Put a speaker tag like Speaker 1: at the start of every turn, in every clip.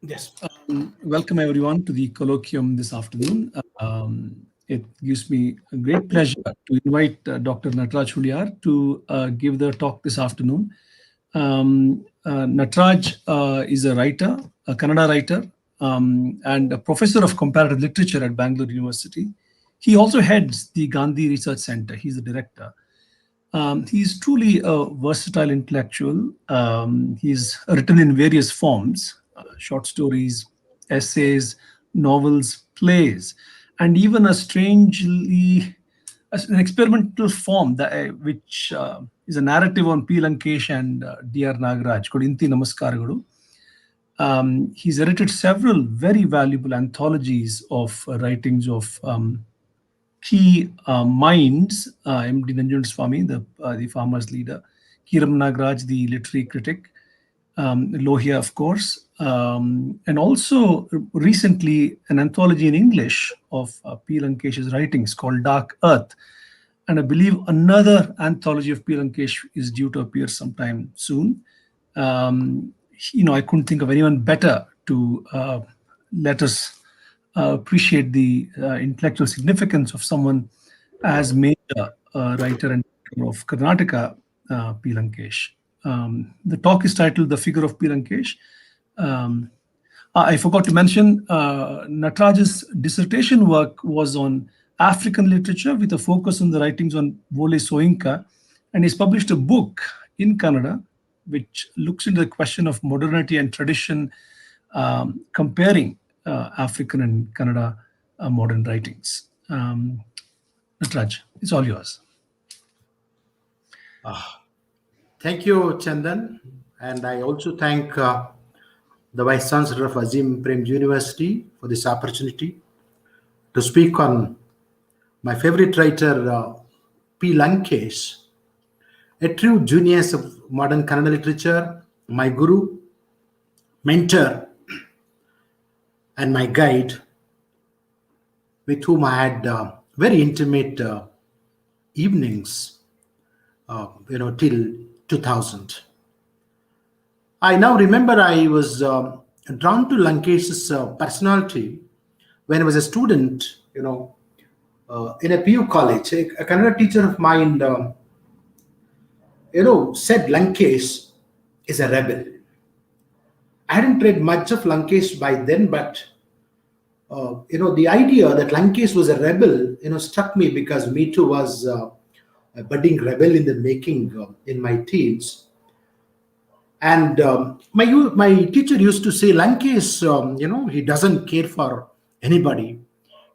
Speaker 1: Yes.
Speaker 2: Welcome everyone to the colloquium this afternoon. It gives me a great pleasure to invite Dr. Nataraj Huliyar to give the talk this afternoon. Nataraj is a writer, a Kannada writer, and a professor of comparative literature at Bangalore University. He also heads the Gandhi Research Centre. He's the director. He's truly a versatile intellectual. He's written in various forms, short stories, essays, novels, plays, and even a strangely an experimental form which is a narrative on P. Lankesh and D.R. Nagaraj called Inti Namaskaragalu. He's edited several very valuable anthologies of writings of key minds, M.D. Nanjundaswamy, the farmers' leader, Ram Nagaraj, the literary critic, Lohia, of course, and also recently an anthology in English of P. Lankesh's writings called Dark Earth. And I believe another anthology of P. Lankesh is due to appear sometime soon. I couldn't think of anyone better to let us appreciate the intellectual significance of someone as major writer and director of Karnataka, P. Lankesh. The talk is titled "The Figure of P. Lankesh." I forgot to mention Nataraj's dissertation work was on African literature with a focus on the writings on Wole Soyinka, and he's published a book in Kannada which looks into the question of modernity and tradition, comparing African and Kannada modern writings. Nataraj, it's all yours.
Speaker 1: Thank you, Chandan. And I also thank the Vice Chancellor of Azim Prem University for this opportunity to speak on my favorite writer, P. Lankesh, a true genius of modern Kannada literature, my guru, mentor, and my guide, with whom I had very intimate evenings, till 2000. I now remember I was drawn to Lankesh's personality when I was a student, in a PU college. A Kannada teacher of mine, said Lankesh is a rebel. I hadn't read much of Lankesh by then, but the idea that Lankesh was a rebel, struck me because me too was a budding rebel in the making in my teens. And my teacher used to say, Lankesh, he doesn't care for anybody.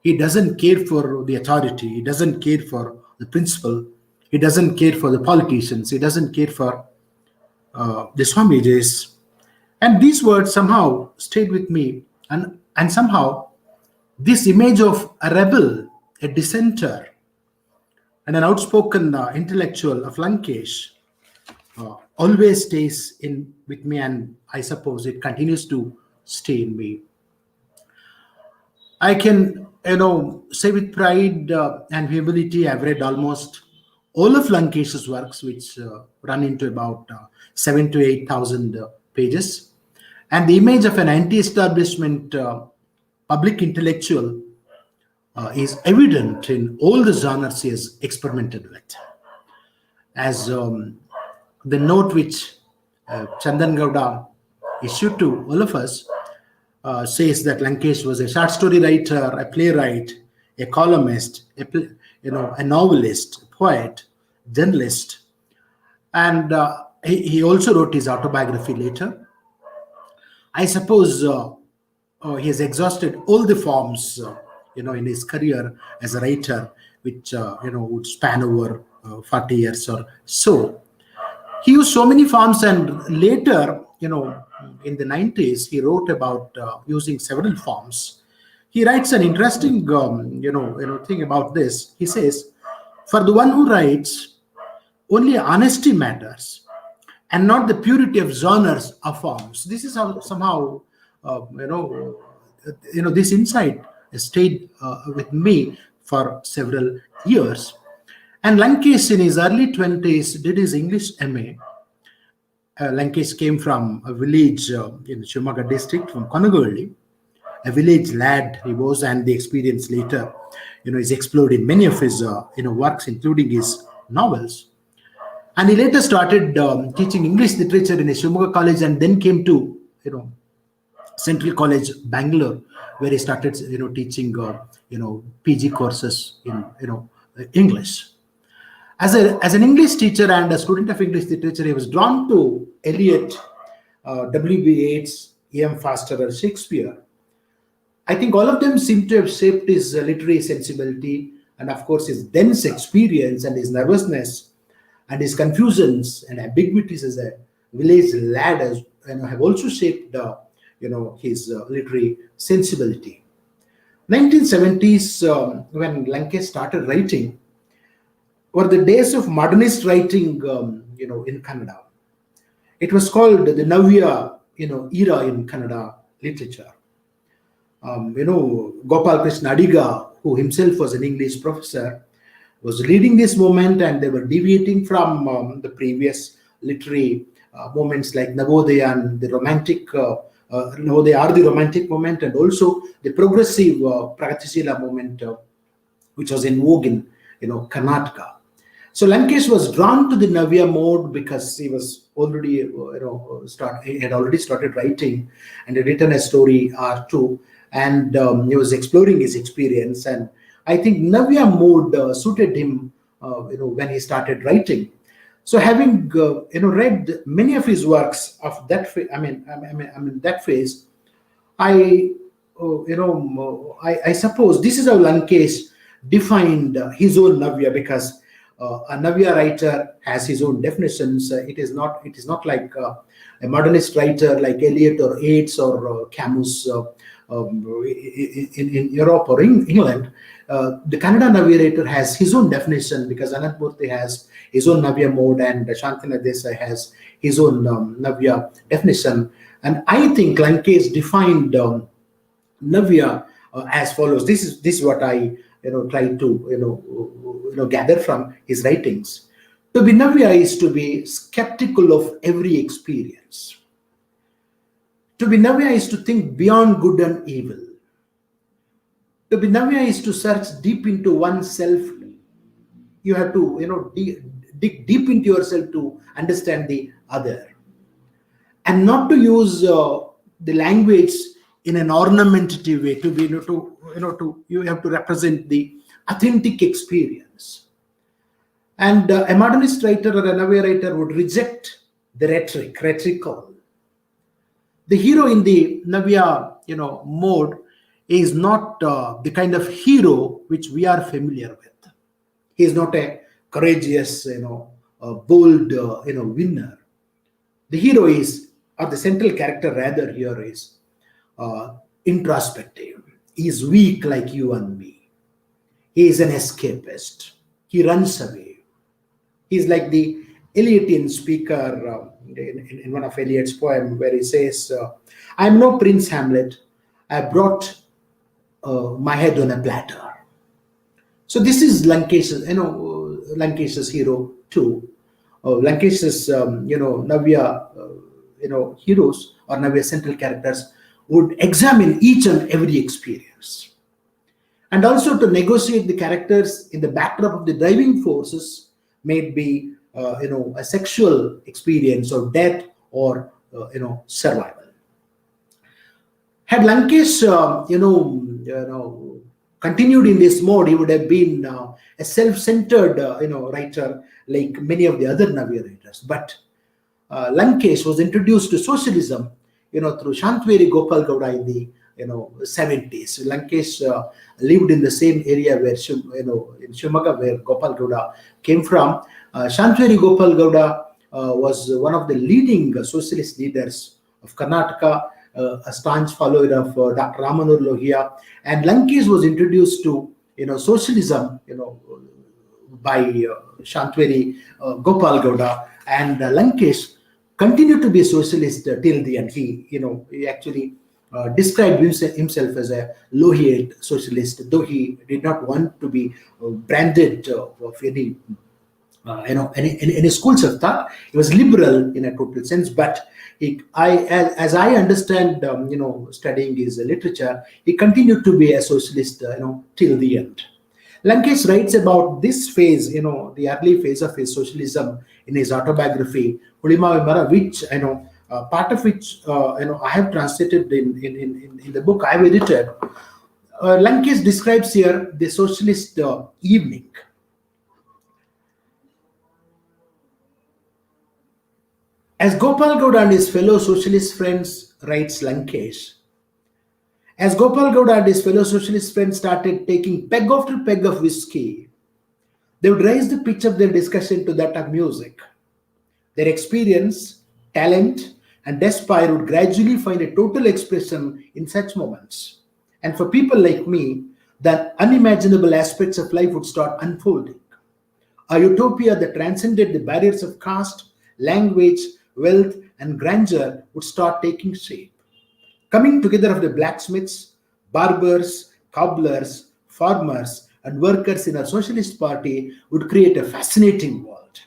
Speaker 1: He doesn't care for the authority. He doesn't care for the principal. He doesn't care for the politicians. He doesn't care for the Swamijis. And these words somehow stayed with me. And somehow this image of a rebel, a dissenter, and an outspoken intellectual of Lankesh always stays in with me, and I suppose it continues to stay in me. I can, say with pride and humility, I've read almost all of Lankesh's works, which run into about 7 to 8,000 pages. And the image of an anti-establishment public intellectual is evident in all the genres he has experimented with. As the note which Chandan Gowda issued to all of us says that Lankesh was a short story writer, a playwright, a columnist, a novelist, a poet, journalist, and he also wrote his autobiography later. I suppose he has exhausted all the forms, in his career as a writer, which would span over 40 years or so. He used so many forms, and later, in the 90s, he wrote about using several forms. He writes an interesting, thing about this. He says, "For the one who writes, only honesty matters, and not the purity of genres or forms." This is how somehow, this insight stayed with me for several years. And Lankesh, in his early 20s, did his English MA, Lankesh came from a village in Shivamoga district from Konaguvalli, a village lad he was, and the experience later, is explored in many of his works, including his novels. And he later started teaching English literature in a Shivamoga college, and then came to Central College, Bangalore, where he started teaching PG courses in English. As an English teacher and a student of English literature, he was drawn to Eliot, W.B. Yeats, E.M. Forster, or Shakespeare. I think all of them seem to have shaped his literary sensibility, and of course his dense experience and his nervousness and his confusions and ambiguities as a village lad have also shaped his literary sensibility. 1970s, when Lankesh started writing, were the days of modernist writing, in Kannada. It was called the Navya, era in Kannada literature. Gopal Krishna Adiga, who himself was an English professor, was leading this movement, and they were deviating from the previous literary movements like Navodaya and the romantic, Navodaya are the romantic movement, and also the progressive Pragatishila movement, which was in vogue in Karnataka. So Lankesh was drawn to the Navya mode because he was already, he had already started writing and had written a story or two, and he was exploring his experience. And I think Navya mode suited him, when he started writing. So having read many of his works of that, that phase, I suppose this is how Lankesh defined his own Navya, because a Navya writer has his own definitions. It is not like a modernist writer like Eliot or Yeats or Camus in Europe or in England. The Kannada Navya writer has his own definition, because Anantmurthy has his own Navya mode, and Shantanu Desai has his own Navya definition. And I think Lankesh defined Navya as follows. This is what I try to gather from his writings. To be Navya is to be skeptical of every experience. To be Navya is to think beyond good and evil. To be Navya is to search deep into oneself. You have to dig deep into yourself to understand the other, and not to use the language in an ornamentative way. To be you have to represent the authentic experience. And a modernist writer or a Navya writer would reject the rhetorical. The hero in the Navya mode is not the kind of hero which we are familiar with. He is not a courageous, bold, winner. The hero is, or the central character rather here, is introspective. He is weak like you and me. He is an escapist. He runs away. He is like the Eliotian speaker in one of Eliot's poems, where he says, "I am no Prince Hamlet. I brought my head on a platter." So this is Lankesh's, Lankesh's hero too. Lankesh's, Navya, heroes or Navya central characters would examine each and every experience, and also to negotiate the characters in the backdrop of the driving forces, may it be a sexual experience or death or survival. Had Lankesh continued in this mode, he would have been a self-centered writer like many of the other Navya writers. But Lankesh was introduced to socialism through Shantaveri Gopal Gowda in the 70s. Lankesh lived in the same area where in Shivamoga, where Gopal Gowda came from. Shantaveri Gopal Gowda was one of the leading socialist leaders of Karnataka, a staunch follower of Dr. Ram Manohar Lohia, and Lankesh was introduced to socialism by Shantaveri Gopal Gowda, and Lankesh continued to be a socialist till the end. He actually described himself as a Lohiite socialist, though he did not want to be branded of any in his schools of thought, he was liberal in a total sense. But as I understand, studying his literature, he continued to be a socialist, till the end. Lankesh writes about this phase, the early phase of his socialism in his autobiography, Hulima Vimara, which, part of which, I have translated in the book I've edited. Lankesh describes here the socialist evening. As Gopal Gowda and his fellow socialist friends, writes Lankesh, as Gopal Gowda and his fellow socialist friends started taking peg after peg of whiskey, they would raise the pitch of their discussion to that of music. Their experience, talent, and despair would gradually find a total expression in such moments. And for people like me, the unimaginable aspects of life would start unfolding. A utopia that transcended the barriers of caste, language, wealth, and grandeur would start taking shape. Coming together of the blacksmiths, barbers, cobblers, farmers, and workers in a socialist party would create a fascinating world.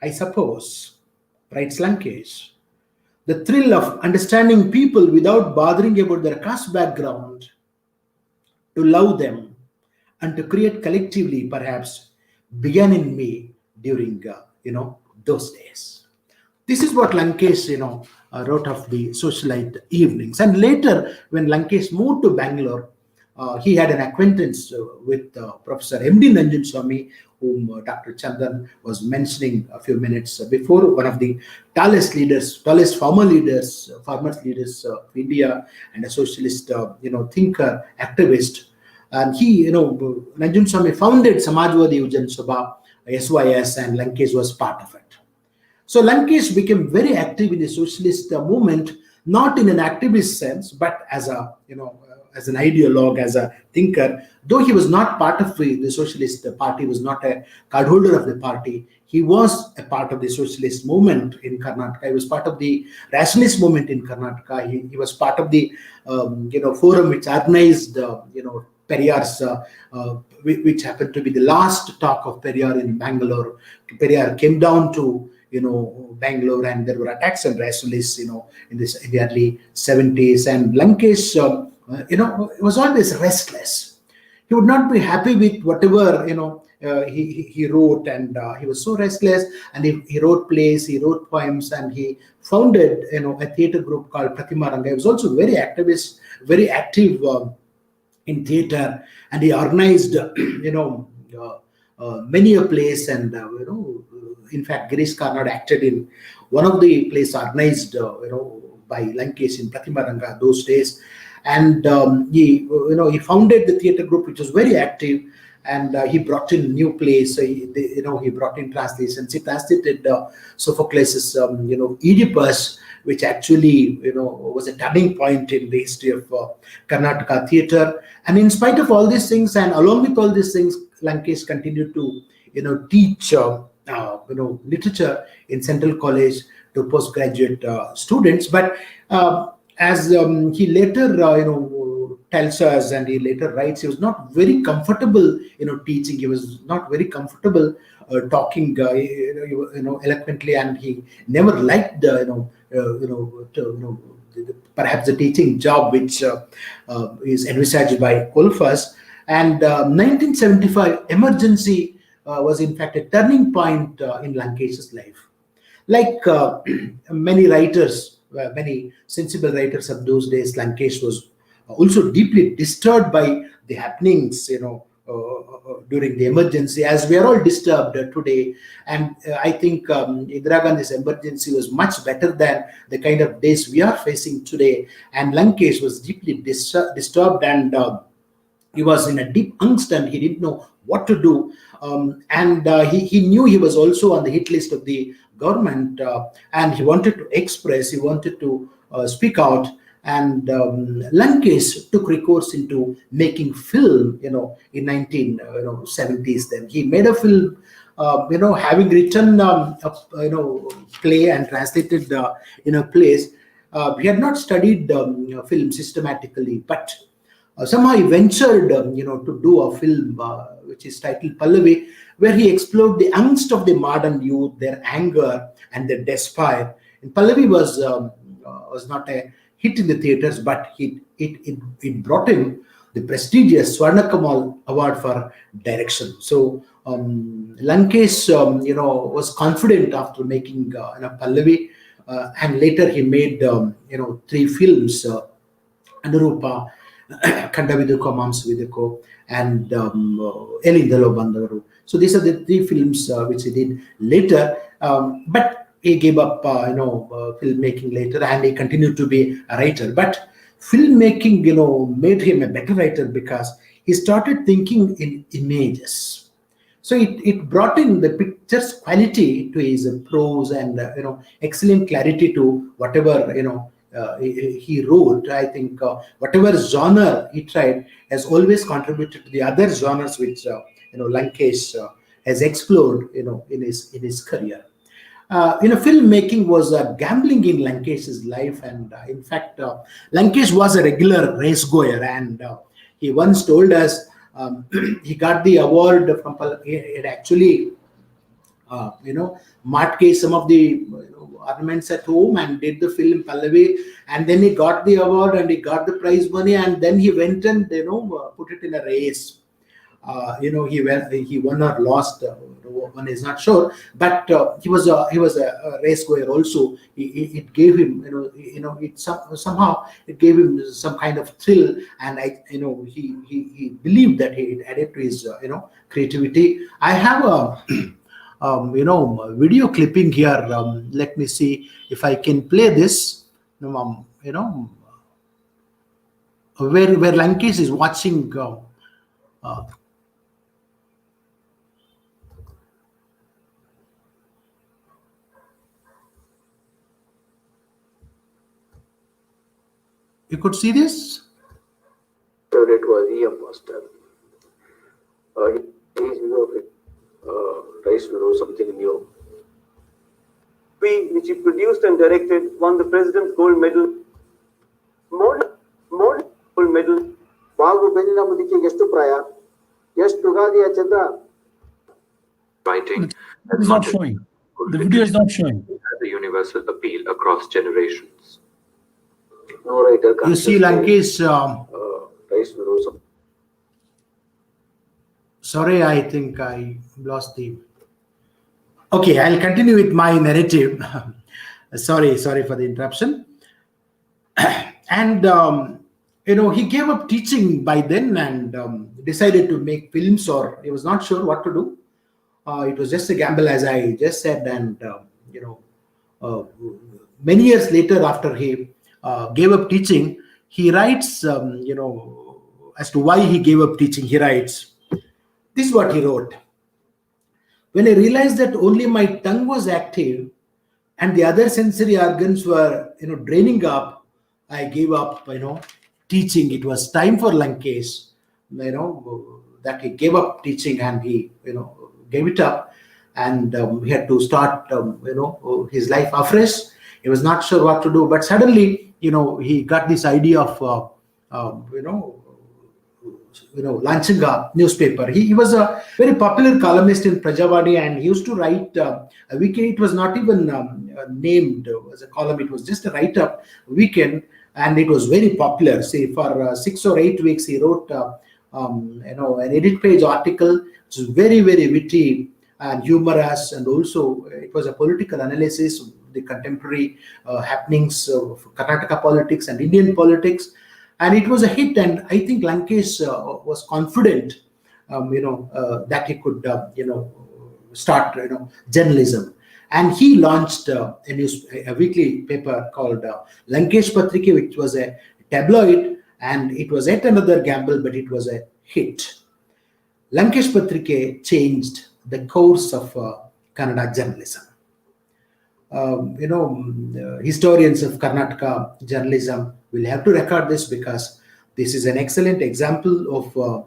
Speaker 1: I suppose, writes Lankesh, the thrill of understanding people without bothering about their caste background, to love them, and to create collectively, perhaps, began in me during, those days. This is what Lankesh, wrote of the socialite evenings. And later, when Lankesh moved to Bangalore, he had an acquaintance with Professor M.D. Nanjundaswamy, whom Dr. Chandan was mentioning a few minutes before, one of the tallest farmers leaders of India, and a socialist, thinker, activist. And he, Nanjundaswamy founded Samajwadi Yujan Sabha, SYS, and Lankesh was part of it. So Lankesh became very active in the socialist movement, not in an activist sense, but as a, as an ideologue, as a thinker. Though he was not part of the socialist party, was not a cardholder of the party, he was a part of the socialist movement in Karnataka. He was part of the rationalist movement in Karnataka. He was part of the, forum which organized, Periyar's, which happened to be the last talk of Periyar in Bangalore. Periyar came down to, Bangalore, and there were attacks on rationalists, in the early 70s. And Lankesh, was always restless. He would not be happy with whatever, he wrote, and he was so restless. And he wrote plays, he wrote poems, and he founded, a theatre group called Pratima Ranga. He was also very activist, very active in theatre, and he organized, many a plays, and in fact, Girish Karnad acted in one of the plays organized, by Lankesh in Pratima Ranga those days. And he founded the theatre group, which was very active, and he brought in new plays. So he brought in translations. He translated Sophocles' Oedipus, which actually was a turning point in the history of Karnataka theatre. And in spite of all these things, and along with all these things, Lankesh continued to teach literature in Central College to postgraduate students. But as he later tells us, and he later writes, he was not very comfortable teaching. He was not very comfortable talking eloquently, and he never liked perhaps the teaching job which is envisaged by all of us. And 1975 emergency was in fact a turning point in Lankesh's life. Like many writers, many sensible writers of those days, Lankesh was also deeply disturbed by the happenings, during the emergency, as we are all disturbed today. And I think Indira Gandhi's emergency was much better than the kind of days we are facing today. And Lankesh was deeply disturbed, and he was in a deep angst, and he didn't know what to do. And he knew he was also on the hit list of the government, and he wanted to express, he wanted to speak out. And Lankesh took recourse into making film, in 1970s. Then he made a film, having written a play and translated plays. He had not studied film systematically, but Somehow he ventured, to do a film which is titled Pallavi, where he explored the angst of the modern youth, their anger and their despair. And Pallavi was not a hit in the theaters, but it brought him the prestigious Swarna Kamal Award for direction. So Lankesh, was confident after making Pallavi, and later he made three films. Anurupa, Kandaviduko, Mamsaviduko, and Elindalo Bandaru. So these are the three films which he did later. But he gave up, filmmaking later, and he continued to be a writer. But filmmaking, made him a better writer because he started thinking in images. So it brought in the picture's quality to his prose, and excellent clarity to whatever he wrote. I think whatever genre he tried has always contributed to the other genres which Lankesh has explored in his career. Filmmaking was gambling in Lankesh's life, and in fact, Lankesh was a regular race goer, and he once told us he got the award from. It actually, marked some of the ornaments at home and did the film Pallavi, and then he got the award and he got the prize money, and then he went and put it in a race. He won or lost. One is not sure, but he was a race goer also. It gave him, somehow it gave him some kind of thrill, and he believed that it added to his creativity. I have a video clipping here. Let me see if I can play this. Where Lankesh is watching. You could see this.
Speaker 3: It was E.M. Master. Tries to do something new. Which he produced and directed, won the President's Gold Medal. Gold Medal. Babu Benina Mudiki Gestu Praya. Yes, Tugadi Chandra.
Speaker 4: Writing
Speaker 2: It is not showing. The video is not showing.
Speaker 4: has a universal appeal across generations.
Speaker 3: No writer.
Speaker 1: You see, Lankesh.
Speaker 3: Tries to do something.
Speaker 1: Sorry, I think I lost the. Okay, I'll continue with my narrative. sorry for the interruption. And he gave up teaching by then, and decided to make films, or he was not sure what to do. It was just a gamble, as I just said, and many years later, after he gave up teaching, he writes, as to why he gave up teaching. He writes, this is what he wrote. When I realized that only my tongue was active and the other sensory organs were, draining up, I gave up, teaching. It was time for Lankesh, that he gave up teaching, and he, gave it up, and he had to start, his life afresh. He was not sure what to do, but suddenly, he got this idea of, launching a newspaper. He was a very popular columnist in Prajavadi, and he used to write a weekend. It was not even named as a column. It was just a write-up weekend, and it was very popular. Say for 6 or 8 weeks, he wrote an edit page article. It was very, very witty and humorous, and also it was a political analysis of the contemporary happenings of Karnataka politics and Indian politics. And it was a hit, and I think Lankesh was confident, that he could, start, journalism. And he launched a weekly paper called Lankesh Patrike, which was a tabloid, and it was yet another gamble, but it was a hit. Lankesh Patrike changed the course of Kannada journalism. Historians of Karnataka journalism will have to record this, because this is an excellent example of a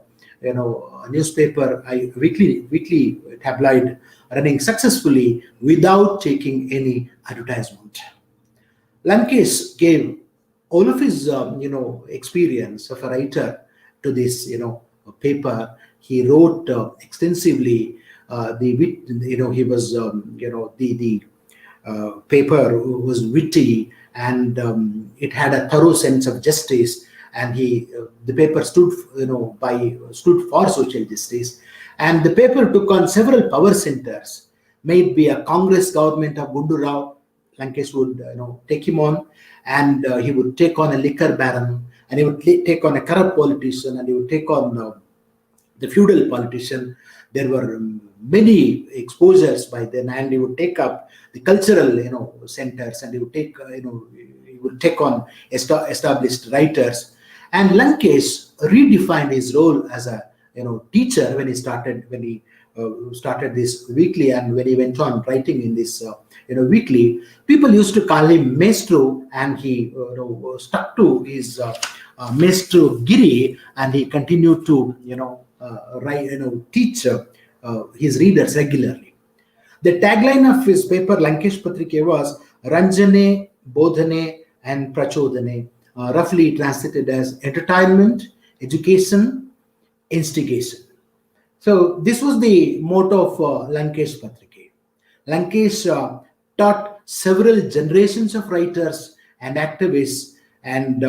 Speaker 1: newspaper, weekly tabloid running successfully without taking any advertisement. Lankesh gave all of his experience of a writer to this, paper. He wrote extensively. He was, the paper was witty, and it had a thorough sense of justice. And the paper stood for social justice. And the paper took on several power centers. Maybe a Congress government of Gundu Rao, Lankesh would take him on, and he would take on a liquor baron, and he would take on a corrupt politician, and he would take on the feudal politician. There were many exposures by then, and he would take up the cultural centers, and he would take on established writers. And Lankesh redefined his role as a teacher when he started this weekly, and when he went on writing in this weekly. People used to call him Maestro, and he stuck to his Maestro Giri, and he continued to teach his readers regularly. The tagline of his paper Lankesh Patrike was Ranjane, Bodhane and Prachodane, roughly translated as entertainment, education, instigation. So this was the motto of Lankesh Patrike. Lankesh taught several generations of writers and activists and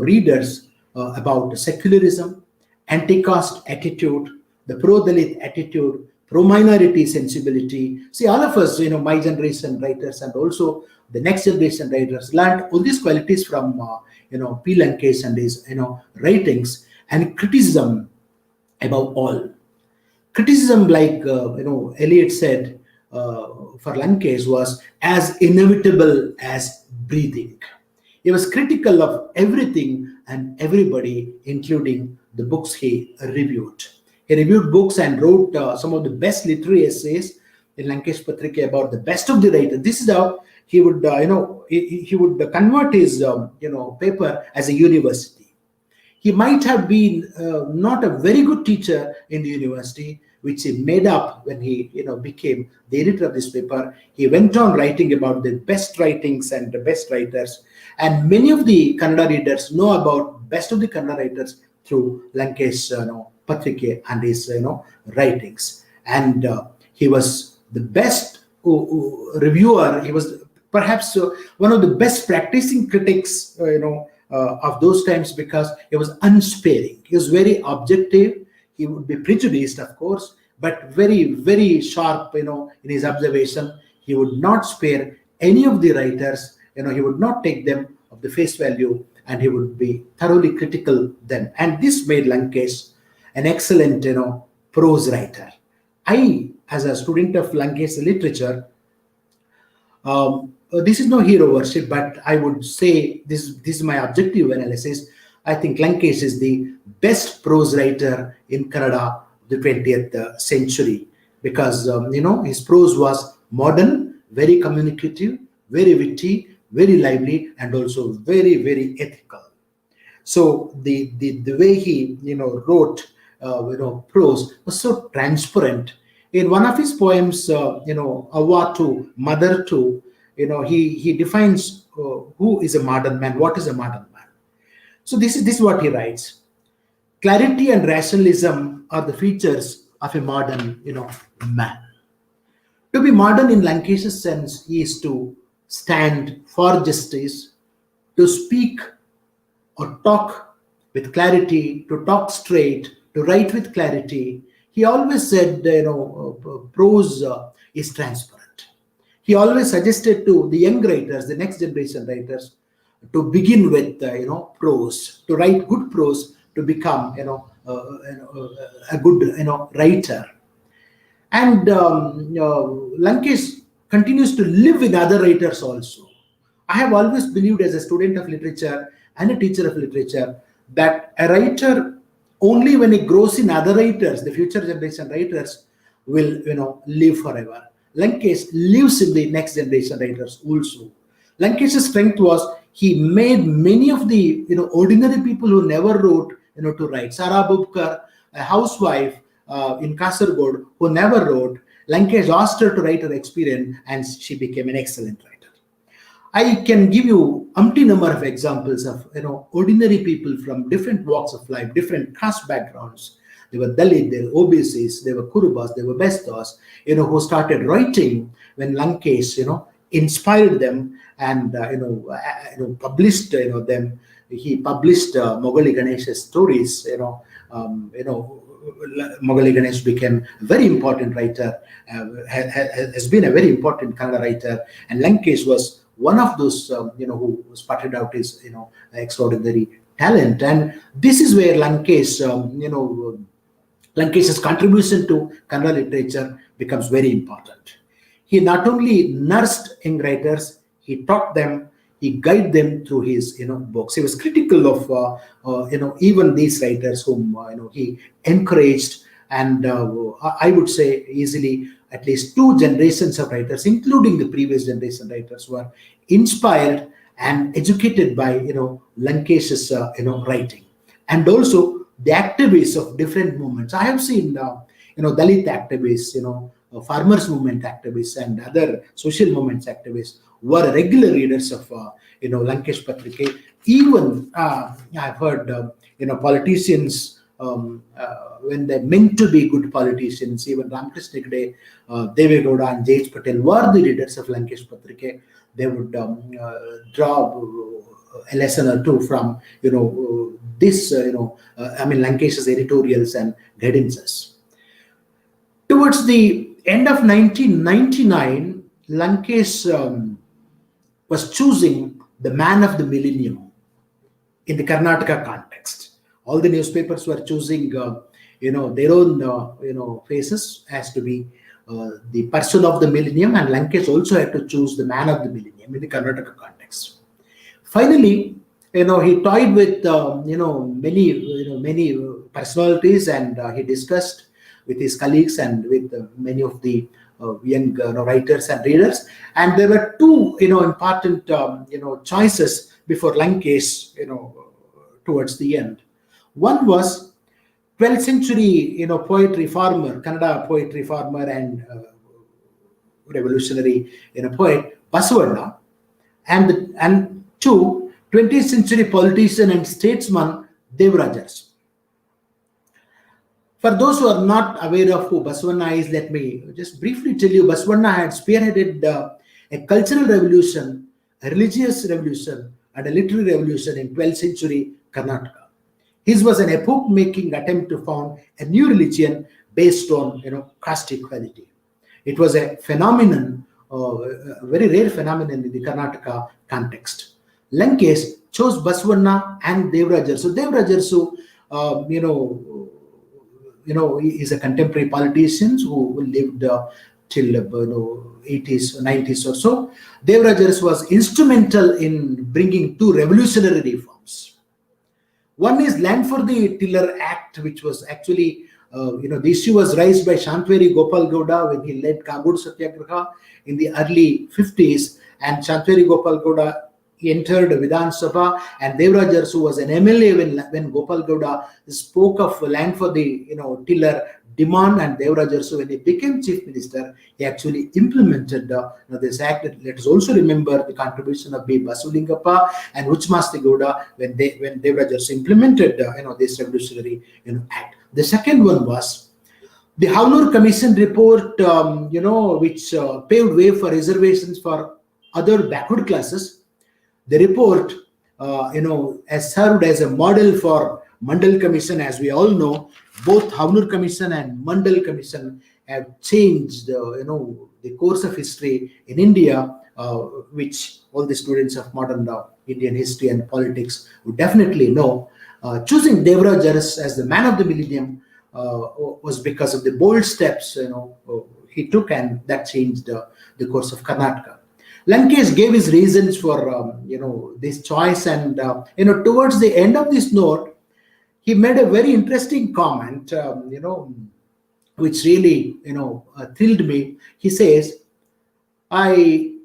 Speaker 1: readers about secularism, anti-caste attitude, the pro-Dalit attitude, pro-minority sensibility. See, all of us, my generation writers and also the next generation writers learned all these qualities from P. Lankesh and his writings. And criticism above all. Criticism, like Eliot said, for Lankesh was as inevitable as breathing. He was critical of everything and everybody, including the books he reviewed. He reviewed books and wrote some of the best literary essays in Lankesh Patrike about the best of the writers. This is how he would, he would convert his, paper as a university. He might have been not a very good teacher in the university, which he made up when he, became the editor of this paper. He went on writing about the best writings and the best writers. And many of the Kannada readers know about best of the Kannada writers through Lankesh Patrike and his, writings. And he was the best reviewer. He was perhaps one of the best practicing critics, of those times, because he was unsparing. He was very objective. He would be prejudiced, of course, but very, very sharp, in his observation. He would not spare any of the writers. He would not take them of the face value, and he would be thoroughly critical them. And this made Lankesh an excellent, prose writer. I, as a student of Lankesh literature, this is no hero worship, but I would say this is my objective analysis. I think Lankesh is the best prose writer in Kannada of the 20th century, because his prose was modern, very communicative, very witty, very lively, and also very, very ethical. So the way he wrote prose was so transparent. In one of his poems, Avva to Mother to, he defines who is a modern man, what is a modern man. So this is what he writes. Clarity and rationalism are the features of a modern, man. To be modern in Lankesh's sense is to stand for justice, to speak or talk with clarity, to talk straight, to write with clarity. He always said, prose is transparent. He always suggested to the young writers, the next generation writers, to begin with, prose, to write good prose, to become, a good, writer. And Lankesh continues to live with other writers also. I have always believed, as a student of literature and a teacher of literature, that a writer, only when he grows in other writers, the future generation writers, will live forever. Lankesh lives in the next generation writers also. Lankesh's strength was he made many of the ordinary people who never wrote to write. Sarah Bubkar, a housewife in Kasargod who never wrote, Lankesh asked her to write her experience, and she became an excellent writer. I can give you umpty number of examples of ordinary people from different walks of life, different caste backgrounds. They were Dalit, they were OBCs, they were Kurubas, they were Bestas, who started writing when Lankesh, inspired them and published them. He published Mogali Ganesh's stories. Mogali Ganesh became a very important writer, has been a very important Kannada writer, and Lankesh was one of those who spotted out his extraordinary talent. And this is where Lankesh's contribution to Kannada literature becomes very important. He not only nursed young writers, he taught them, he guided them through his books. He was critical of even these writers whom he encouraged, and I would say easily at least two generations of writers, including the previous generation writers, were inspired and educated by Lankesh's writing. And also the activists of different movements. I have seen Dalit activists, farmers movement activists, and other social movements activists were regular readers of Lankesh Patrike. Even I've heard politicians, when they meant to be good politicians, even Ramakrishna Hegde, Deve Gowda and J.H. Patel were the readers of Lankesh Patrike. They would draw a lesson or two from this Lankesh's editorials and guidances. Towards the end of 1999, Lankesh was choosing the man of the millennium in the Karnataka context. All the newspapers were choosing their own faces as to be the person of the millennium, and Lankesh also had to choose the man of the millennium in the Karnataka context. Finally, he toyed with many personalities, and he discussed with his colleagues and with many of the young writers and readers. And there were two important choices before Lankesh towards the end. One was 12th century poet reformer, Kannada poet reformer and revolutionary poet Basavanna, and two, 20th century politician and statesman Nagaraj Huliyar. For those who are not aware of who Basavanna is, let me just briefly tell you. Basavanna had spearheaded a cultural revolution, a religious revolution, and a literary revolution in 12th century Karnataka. His was an epoch-making attempt to found a new religion based on caste equality. It was a phenomenon, a very rare phenomenon in the Karnataka context. Lankesh chose Basavanna and Nagaraj Huliyar. So Nagaraj Huliyar, he is a contemporary politician who lived till 80s, 90s or so. Nagaraj Huliyar was instrumental in bringing two revolutionary reforms. One is Land for the Tiller Act, which was actually, the issue was raised by Shantaveri Gopal Gowda when he led Kagud Satyagraha in the early 50s, and Shantaveri Gopal Gowda entered Vidhan Sabha, and Nagaraj Huliyar, who was an MLA when Gopal Gowda spoke of land for the tiller demand, and Nagaraj Huliyar, when he became chief minister, he actually implemented this act. Let us also remember the contribution of B. Basulingappa and Uchmasti Gowda when Nagaraj Huliyar implemented this revolutionary act. The second one was the Havlur Commission report, which paved way for reservations for other backward classes. The report, has served as a model for Mandal Commission. As we all know, both Havlur Commission and Mandal Commission have changed, the course of history in India, which all the students of modern Indian history and politics would definitely know. Choosing Nagaraj Huliyar as the man of the millennium was because of the bold steps he took, and that changed the course of Karnataka. Lankesh gave his reasons for this choice, and towards the end of this note, he made a very interesting comment, which really thrilled me. He says, I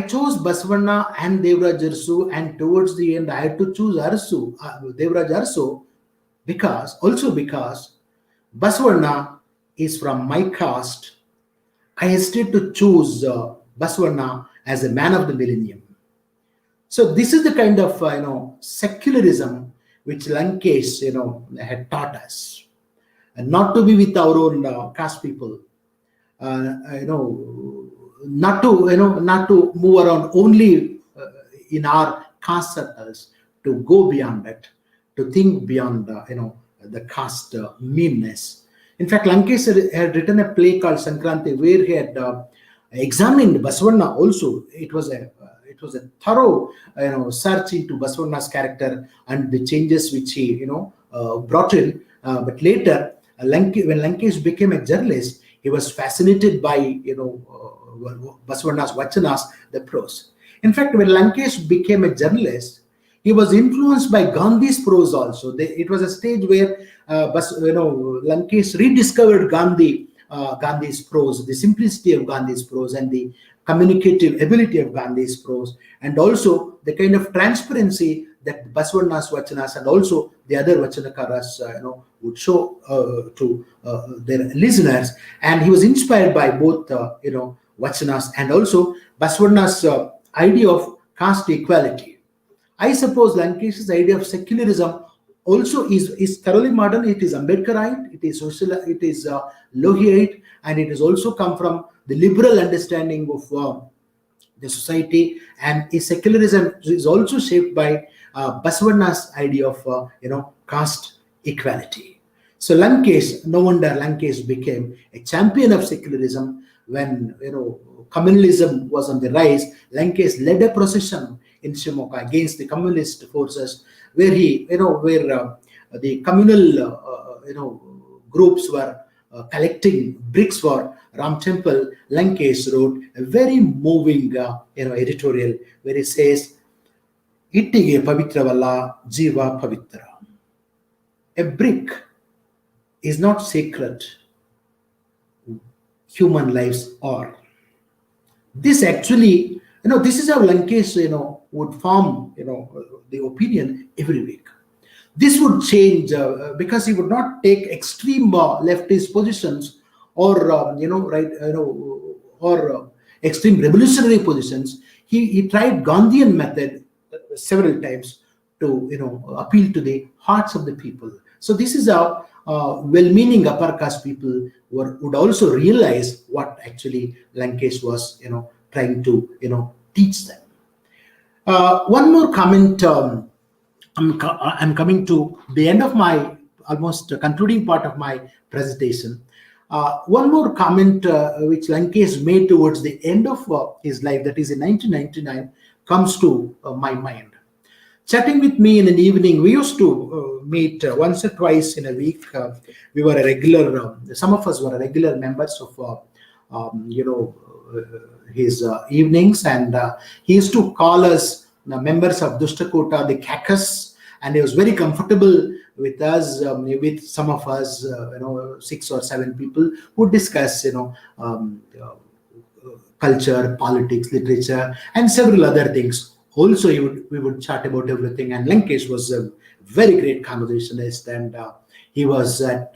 Speaker 1: chose Basavanna and Nagaraj Huliyar, and towards the end I had to choose Nagaraj Huliyar, because Basavanna is from my caste. I hesitated to choose Basavanna as a man of the millennium. So this is the kind of secularism which Lankesh had taught us, and not to be with our own caste people, not to move around only in our caste circles, to go beyond it, to think beyond the caste meanness. In fact, Lankesh had written a play called Sankranti, where he had examined Basavana also. It was a thorough search into Basavana's character and the changes which he brought in. But later, when Lankesh became a journalist, he was fascinated by Basavana's vachanas, the prose. In fact, when Lankesh became a journalist, he was influenced by Gandhi's prose also. It was a stage where Lankesh rediscovered Gandhi's prose, the simplicity of Gandhi's prose, and the communicative ability of Gandhi's prose, and also the kind of transparency that Basavana's vachanas and also the other vachanakaras would show to their listeners. And he was inspired by both vachanas and also Basavana's idea of caste equality. I suppose Lankesh's idea of secularism also is thoroughly modern. It is Ambedkarite, it is social, it is Lohiite, and it has also come from the liberal understanding of the society. And his secularism is also shaped by Basavana's idea of caste equality. So Lankesh, no wonder Lankesh became a champion of secularism when communalism was on the rise. Lankesh led a procession in Shimoga against the communist forces, where the communal groups were collecting bricks for Ram Temple. Lankesh wrote a very moving editorial where he says, "Ittige pavitravalla, jiva pavitra." A brick is not sacred. Human lives are. This actually, this is how Lankesh, would form, the opinion every week. This would change because he would not take extreme leftist positions or, or extreme revolutionary positions. He tried Gandhian method several times to, appeal to the hearts of the people. So this is how well-meaning upper caste people would also realize what actually Lankesh was, trying to, teach them. One more comment. I'm coming to the end of my almost concluding part of my presentation. One more comment which Lankesh made towards the end of his life, that is in 1999, comes to my mind. Chatting with me in an evening, we used to meet once or twice in a week. We were a regular, some of us were regular members of, his evenings, and he used to call us members of Dushtakota, the caucus, and he was very comfortable with us, with some of us, 6 or 7 people who discuss, culture, politics, literature, and several other things. Also, we would chat about everything, and Lankesh was a very great conversationalist, and he was at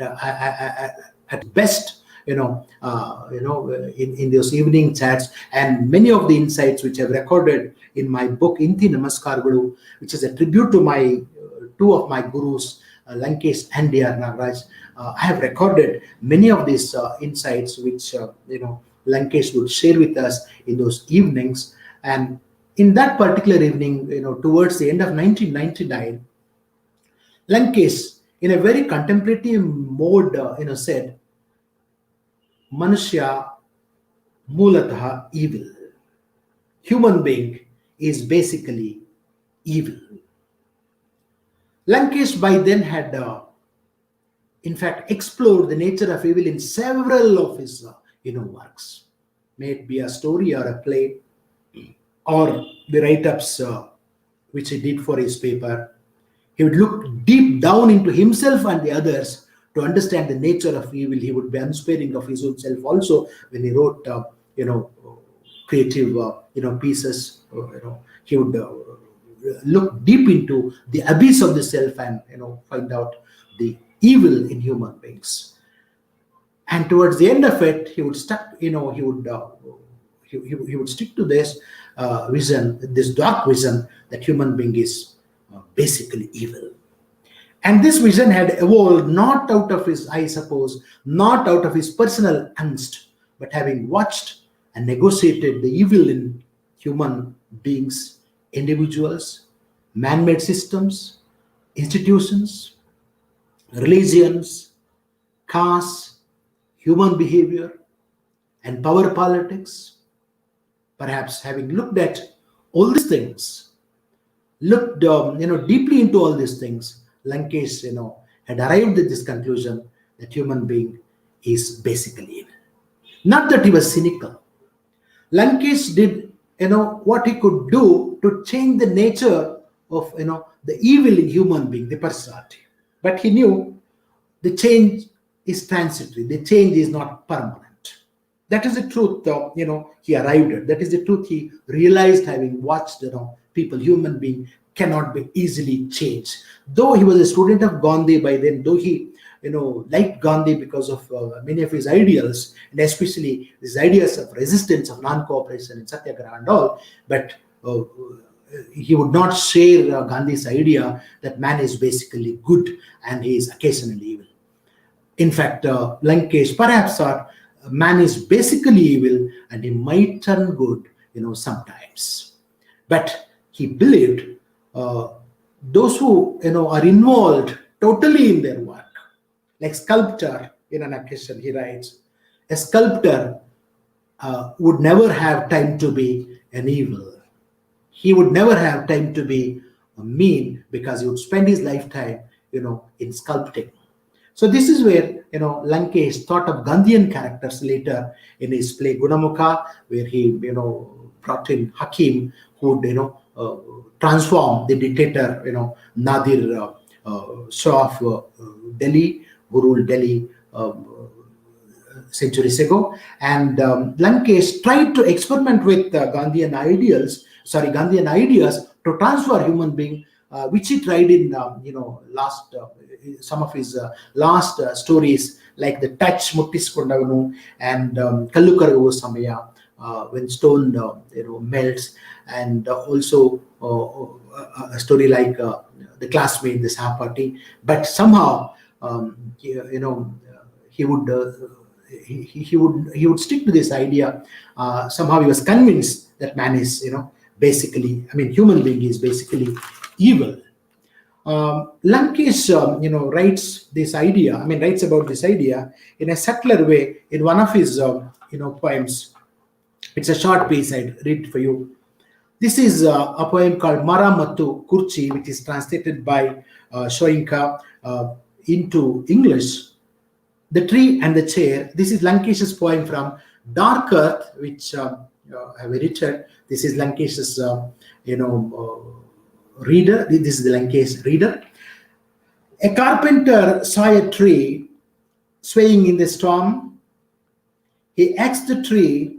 Speaker 1: best, in those evening chats. And many of the insights which I've recorded in my book Inti Namaskar Guru, which is a tribute to my two of my gurus, Lankesh and Dr. Nagaraj. I have recorded many of these insights which Lankesh would share with us in those evenings. And in that particular evening, towards the end of 1999, Lankesh, in a very contemplative mode, said, "Manushya mulataha evil." Human being is basically evil. Lankesh by then had, in fact, explored the nature of evil in several of his, works. May it be a story or a play, or the write-ups which he did for his paper. He would look deep down into himself and the others to understand the nature of evil. He would be unsparing of his own self also when he wrote, creative, pieces. He would look deep into the abyss of the self and, find out the evil in human beings. And towards the end of it, he would stuck, he would stick to this. vision, this dark vision that human being is basically evil. And this vision had evolved not out of his, I suppose, not out of his personal angst, but having watched and negotiated the evil in human beings, individuals, man-made systems, institutions, religions, castes, human behavior, and power politics. Perhaps having looked at all these things, looked deeply into all these things, Lankesh had arrived at this conclusion that human being is basically evil. Not that he was cynical. Lankesh did what he could do to change the nature of the evil in human being, the personality. But he knew the change is transitory. The change is not permanent. That is the truth. He arrived at. That is the truth he realized, having watched people, human being cannot be easily changed. Though he was a student of Gandhi by then, though he liked Gandhi because of many of his ideals, and especially his ideas of resistance, of non-cooperation and satyagraha and all, but he would not share Gandhi's idea that man is basically good and he is occasionally evil. In fact, Lankesh perhaps thought man is basically evil and he might turn good, sometimes. But he believed those who are involved totally in their work, like sculptor. In an occasion he writes, a sculptor would never have time to be an evil. He would never have time to be mean, because he would spend his lifetime in sculpting. So this is where Lankesh thought of Gandhian characters later in his play Gunamukha, where he brought in Hakim, who would transform the dictator Nadir Shah of Delhi, who ruled Delhi centuries ago. And Lankesh tried to experiment with Gandhian ideas to transfer human being, which he tried in some of his last stories, like the touch Muttiskondavanu and Kallukaravu Samaya, when stone melts, and also a story like the classmate, the Sahapati. But somehow he would stick to this idea. Somehow he was convinced that man is basically, human being is basically evil. Lankesh writes about this idea in a subtler way in one of his poems. It's a short piece. I'd read it for you. This is a poem called Mara Mattu Kurchi, which is translated by Shoinka into English. The Tree and the Chair. This is Lankesh's poem from Dark Earth, which I have edited. This is Lankesh's reader. This is the Lankesh reader. A carpenter saw a tree swaying in the storm. He axed the tree,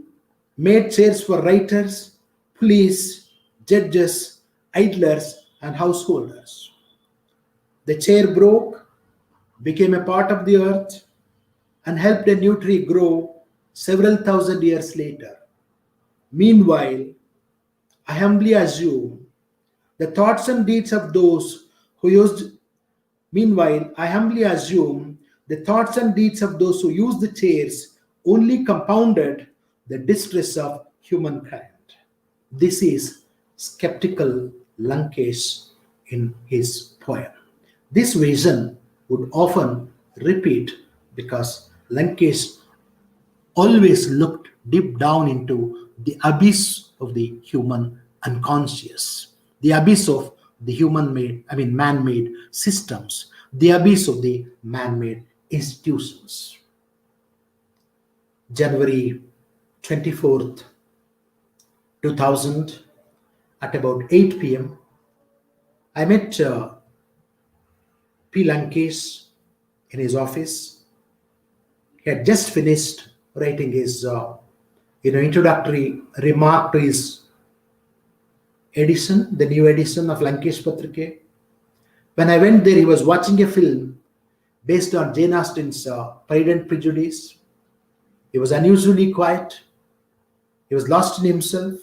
Speaker 1: made chairs for writers, police, judges, idlers, and householders. The chair broke, became a part of the earth, and helped a new tree grow several thousand years later. Meanwhile, I humbly assume the thoughts and deeds of those who used the chairs only compounded the distress of humankind. This is skeptical Lankesh in his poem. This vision would often repeat because Lankesh always looked deep down into the abyss of the human unconscious, the abyss of the man-made systems, the abyss of the man-made institutions. January 24th, 2000, at about 8 p.m., I met P. Lankesh in his office. He had just finished writing his introductory remark to his edition, the new edition of Lankesh Patrike. When I went there, he was watching a film based on Jane Austen's Pride and Prejudice. He was unusually quiet. He was lost in himself.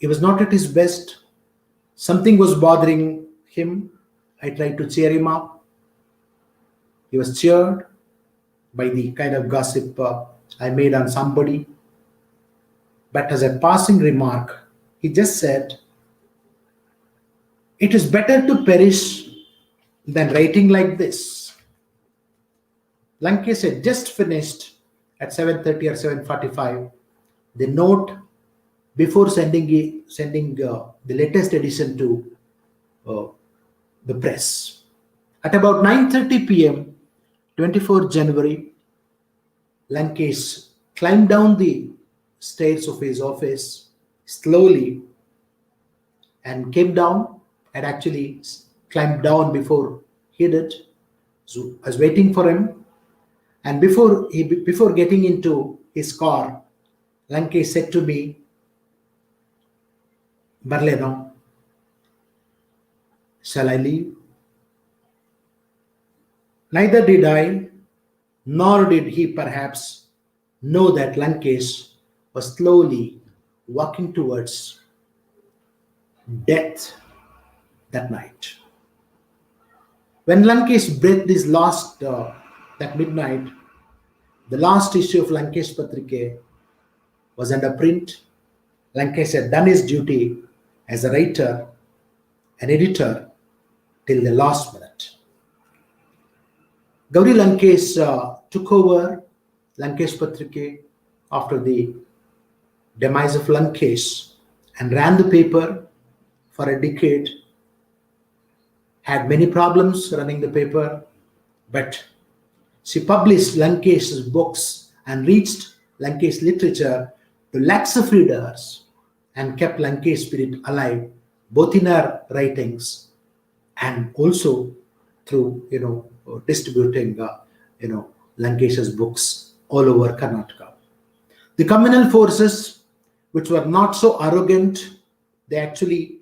Speaker 1: He was not at his best. Something was bothering him. I tried to cheer him up. He was cheered by the kind of gossip I made on somebody. But as a passing remark, he just said, "It is better to perish than writing like this." Lankesh had just finished at 7:30 or 7:45 the note before sending the latest edition to uh, the press. At about 9:30 p.m., 24 January, Lankesh climbed down the stairs of his office slowly and came down, and actually climbed down before he did. So I was waiting for him, and before getting into his car, Lankesh said to me, "Barleno, shall I leave?" Neither did I, nor did he perhaps know that Lankesh was slowly walking towards death that night. When Lankesh breathed his last that midnight, the last issue of Lankesh Patrike was under print. Lankesh had done his duty as a writer, an editor, till the last minute. Gauri Lankesh took over Lankesh Patrike after the demise of Lankesh and ran the paper for a decade. Had many problems running the paper, but she published Lankesh's books and reached Lankesh literature to lakhs of readers and kept Lankesh spirit alive, both in her writings and also through distributing Lankesh's books all over Karnataka. The communal forces, which were not so arrogant, they actually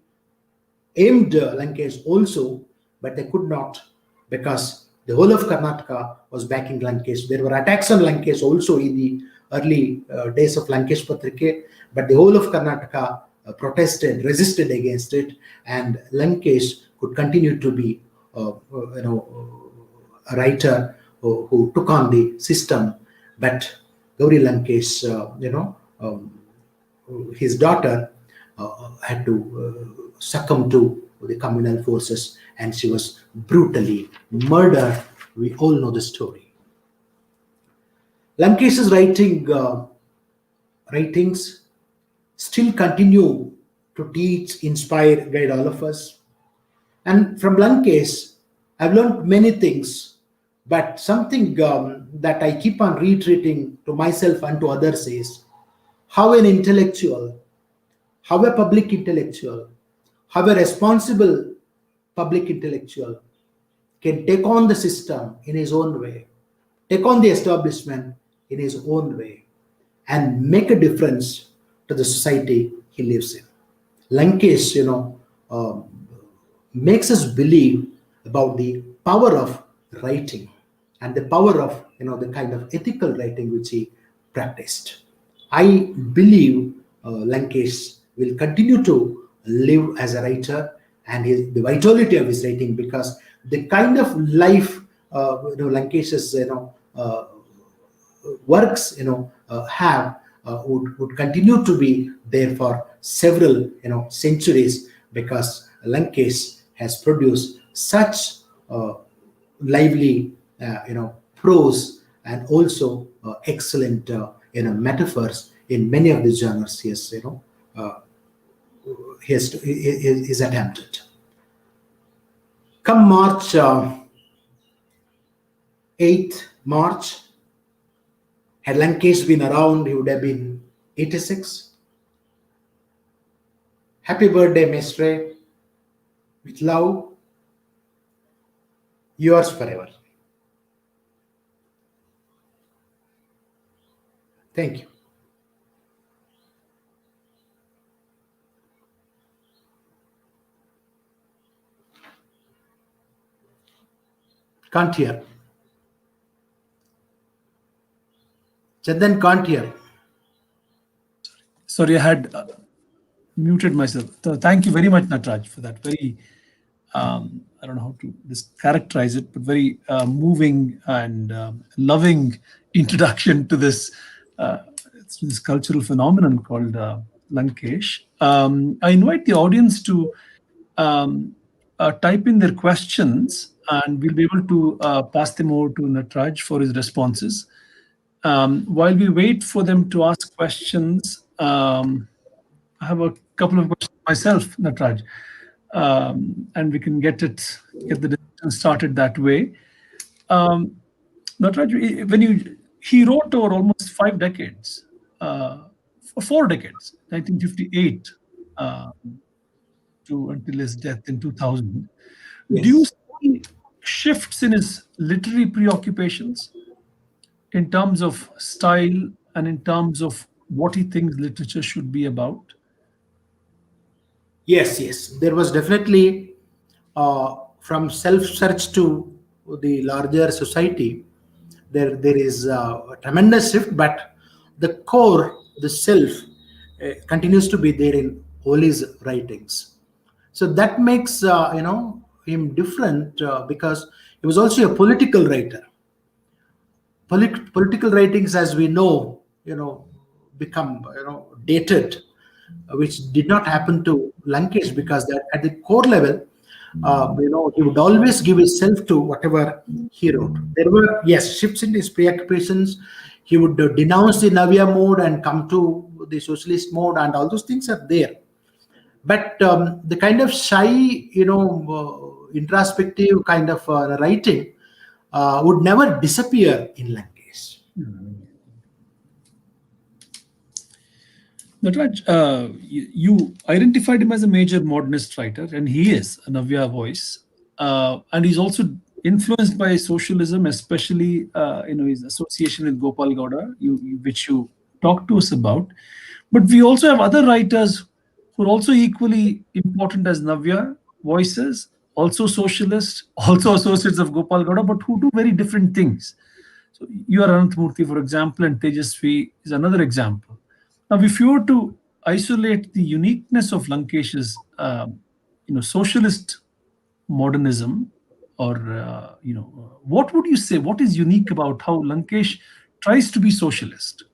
Speaker 1: aimed Lankesh also, but they could not, because the whole of Karnataka was backing Lankesh. There were attacks on Lankesh also in the early days of Lankesh Patrike, but the whole of Karnataka protested, resisted against it, and Lankesh could continue to be a writer who took on the system. But Gauri Lankesh, his daughter, had to succumb to the communal forces, and she was brutally murdered. We all know the story. Lankesh's writings still continue to teach, inspire, guide all of us. And from Lankesh, I've learned many things, but something that I keep on reiterating to myself and to others is how an intellectual, how a public intellectual, how a responsible public intellectual can take on the system in his own way, take on the establishment in his own way, and make a difference to the society he lives in. Lankesh, makes us believe about the power of writing and the power of the kind of ethical writing which he practiced. I believe Lankesh will continue to live as a writer, and the vitality of his writing, because the kind of life Lankesh's works have would continue to be there for several centuries, because Lankesh has produced such lively prose and also excellent metaphors in many of the genres he is attempted. Come March 8th March, had Lankesh been around, he would have been 86. Happy birthday, Mestre. With love, yours forever. Thank you. Can't hear. Chandan can't hear.
Speaker 2: Sorry, I had muted myself. So thank you very much, Nataraj, for that very, I don't know how to characterize it, but very moving and loving introduction to uh, this cultural phenomenon called Lankesh. I invite the audience to type in their questions, and we'll be able to pass them over to Nataraj for his responses. While we wait for them to ask questions, I have a couple of questions myself, Nataraj, and we can get the discussion started that way. Nataraj, he wrote over almost 5 decades, for 4 decades, 1958 to until his death in 2000. Do you
Speaker 1: Yes.
Speaker 2: see shifts in his literary preoccupations in terms of style and in terms of what he thinks literature should be about?
Speaker 1: Yes, yes. There was definitely from self-search to the larger society. There is a tremendous shift, but the core, the self, continues to be there in all his writings. So that makes him different because he was also a political writer. Political writings, as we know, become dated, which did not happen to Lankesh, because that at the core level, he would always give himself to whatever he wrote. There were, yes, shifts in his preoccupations. He would denounce the Navya mode and come to the socialist mode, and all those things are there. But the kind of shy, introspective kind of writing would never disappear in Lankesh.
Speaker 2: Nataraj, you identified him as a major modernist writer, and he is a Navya voice. And he's also influenced by socialism, especially his association with Gopal Gowda, which you talked to us about. But we also have other writers who are also equally important as Navya voices, also socialist, also associates of Gopal Gowda, but who do very different things. So you are Ananthamurthy, for example, and Tejasvi is another example. Now, if you were to isolate the uniqueness of Lankesh's, socialist modernism, or what would you say? What is unique about how Lankesh tries to be socialist?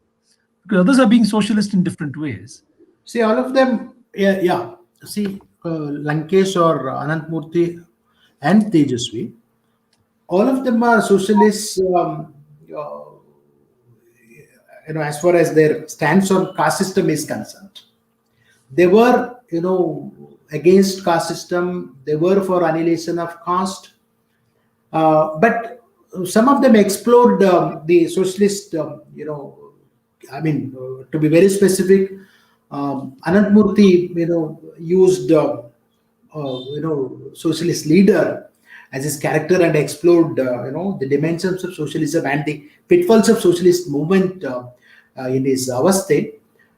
Speaker 2: Because others are being socialist in different ways.
Speaker 1: See, all of them, yeah, yeah. See, Lankesh or Anantmurthy and Tejasvi, all of them are socialists. As far as their stance on caste system is concerned, they were, against caste system. They were for annihilation of caste, but some of them explored the socialist. To be very specific, Anantmurthy, used socialist leader as his character and explored the dimensions of socialism and the pitfalls of socialist movement in his Avaste,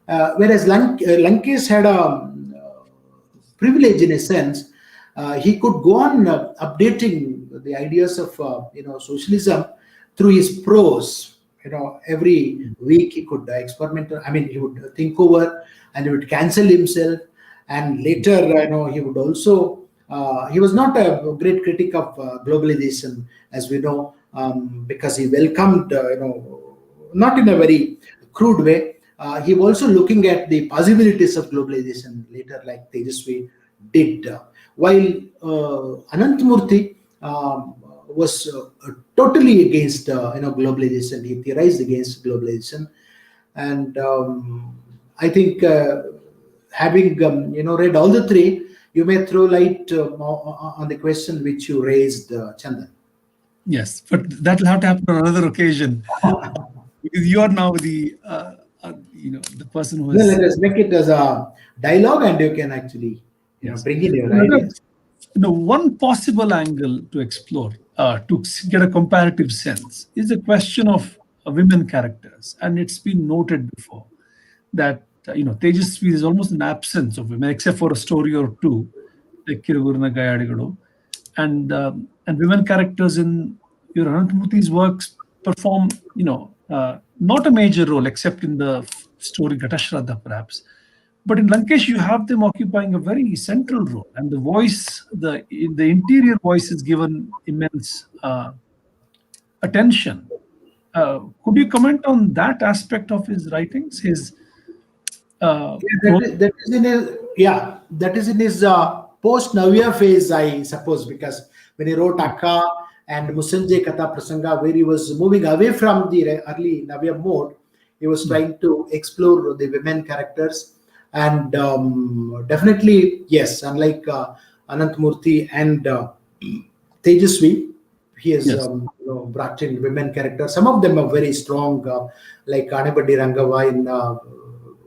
Speaker 1: whereas Lankesh had a privilege in a sense. He could go on updating the ideas of socialism through his prose. Every week he could experiment. He would think over and he would cancel himself, and later he would also. He was not a great critic of globalization, as we know, because he welcomed, not in a very crude way. He was also looking at the possibilities of globalization later, like Tejasvi did. While Anantmurthy was totally against, globalization. He theorized against globalization, and I think having read all the three, you may throw light on the question which you raised, Chandan.
Speaker 2: Yes, but that will have to happen on another occasion because you are now the the person who
Speaker 1: Well,
Speaker 2: is.
Speaker 1: let us make it as a dialogue, and you can actually bring in your ideas.
Speaker 2: One possible angle to explore to get a comparative sense is the question of women characters, and it's been noted before that Tejasvi is almost an absence of women, except for a story or two, like Kirugurna Gayadigalu, and women characters in your Ananthamurthy's works perform not a major role except in the story Gatashraddha perhaps, But in Lankesh, you have them occupying a very central role, and the voice, the interior voice is given immense attention. Could you comment on that aspect of his writings? His role?
Speaker 1: That is in his, yeah, that is in his post Navya phase, I suppose, because when he wrote Akka and Musanje Katha Prasanga, where he was moving away from the early Navya mode, he was trying to explore the women characters. And definitely, yes, unlike Anantmurthy and Tejasvi, he has
Speaker 2: Yes.
Speaker 1: brought in women characters. Some of them are very strong, like Anibadi Rangava in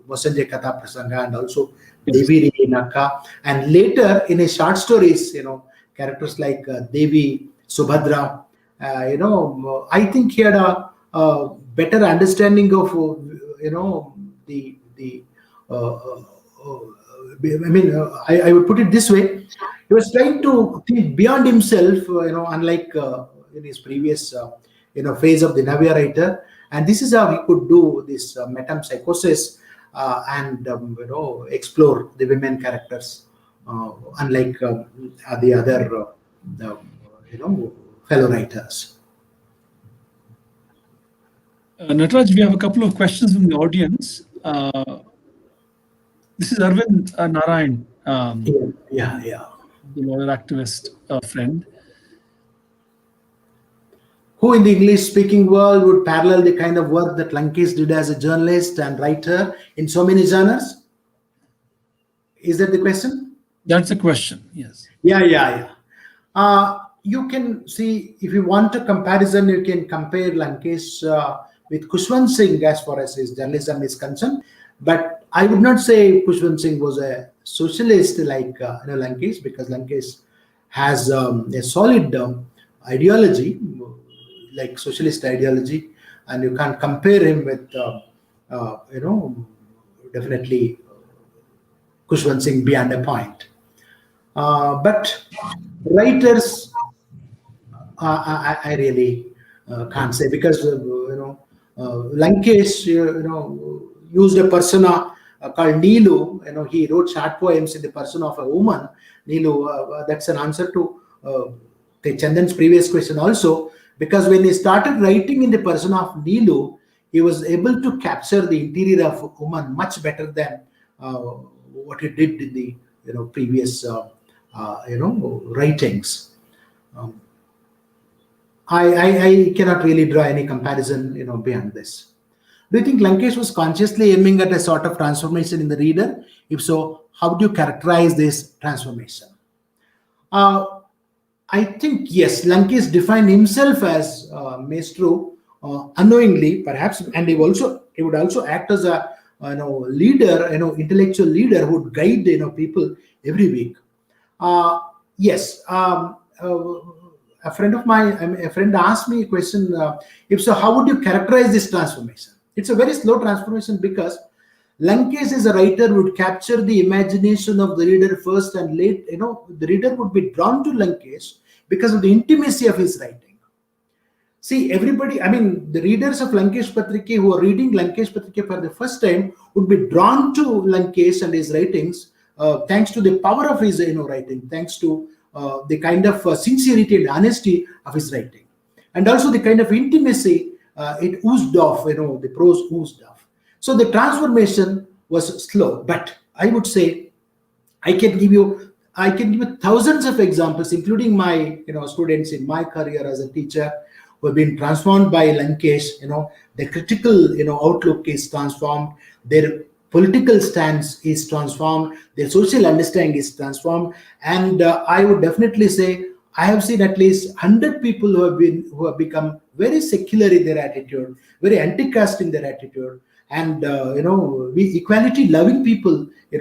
Speaker 1: Mosanje Katha Prasanga, and also
Speaker 2: Yes.
Speaker 1: Devi Naka. And later in his short stories, characters like Devi, Subhadra, I think he had a better understanding of, the I would put it this way: he was trying to think beyond himself, unlike in his previous, phase of the Navya writer, and this is how he could do this metempsychosis and explore the women characters, unlike the other, fellow writers.
Speaker 2: Nataraj, we have a couple of questions from the audience. This is Arvind Narayan,
Speaker 1: Yeah.
Speaker 2: the lawyer activist friend.
Speaker 1: Who in the English-speaking world would parallel the kind of work that Lankesh did as a journalist and writer in so many genres? Is that the question?
Speaker 2: That's a question, yes.
Speaker 1: Yeah. You can see, if you want a comparison, you can compare Lankesh with Khushwant Singh as far as his journalism is concerned. But I would not say Khushwant Singh was a socialist like Lankesh, because Lankesh has a solid ideology, like socialist ideology, and you can't compare him with, definitely Khushwant Singh beyond a point. But writers, I really can't say, because Lankesh used a persona called Neelu. He wrote short poems in the person of a woman, Neelu. That's an answer to Chandan's previous question also, because when he started writing in the person of Neelu, he was able to capture the interior of a woman much better than what he did in the previous writings. I cannot really draw any comparison beyond this. Do you think Lankesh was consciously aiming at a sort of transformation in the reader? If so, how do you characterize this transformation? I think yes, Lankesh defined himself as maestro unknowingly, perhaps, and he would also act as a leader, intellectual leader who would guide people every week. Yes. A friend of mine, a friend asked me a question. If so, how would you characterize this transformation? It's a very slow transformation, because Lankesh is a writer who would capture the imagination of the reader first, and late, the reader would be drawn to Lankesh because of the intimacy of his writing. See, everybody, the readers of Lankesh Patrike who are reading Lankesh Patrike for the first time would be drawn to Lankesh and his writings, thanks to the power of his writing, thanks to the kind of sincerity and honesty of his writing, and also the kind of intimacy it oozed off, the prose oozed off. So the transformation was slow, but I would say I can give you thousands of examples, including my students in my career as a teacher, who have been transformed by Lankesh. The critical outlook is transformed, their political stance is transformed, their social understanding is transformed, and I would definitely say I have seen at least 100 people who have become very secular in their attitude, very anti-caste in their attitude, and equality loving people in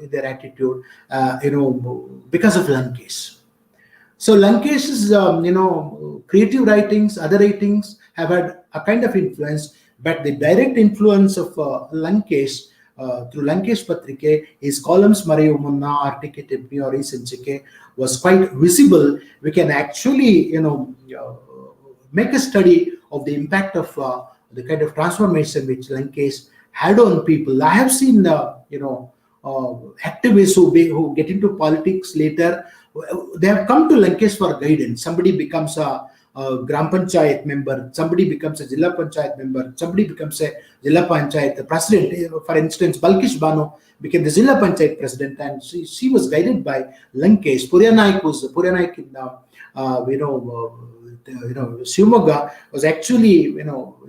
Speaker 1: their attitude, because of Lankesh. So Lankesh's creative writings, other writings have had a kind of influence, but the direct influence of Lankesh through Lankesh Patrike, his columns Marayu Munna, Artike Tipni or Isenchike, was quite visible. We can actually make a study of the impact of the kind of transformation which Lankesh had on people. I have seen activists who get into politics later, they have come to Lankesh for guidance. Somebody becomes a Gram Panchayat member, somebody becomes a Jilla Panchayat member, somebody becomes a Jilla Panchayat president. For instance, Balkish Bano became the Jilla Panchayat president, and she was guided by Lankesh. Puranaik in Shivamoga was actually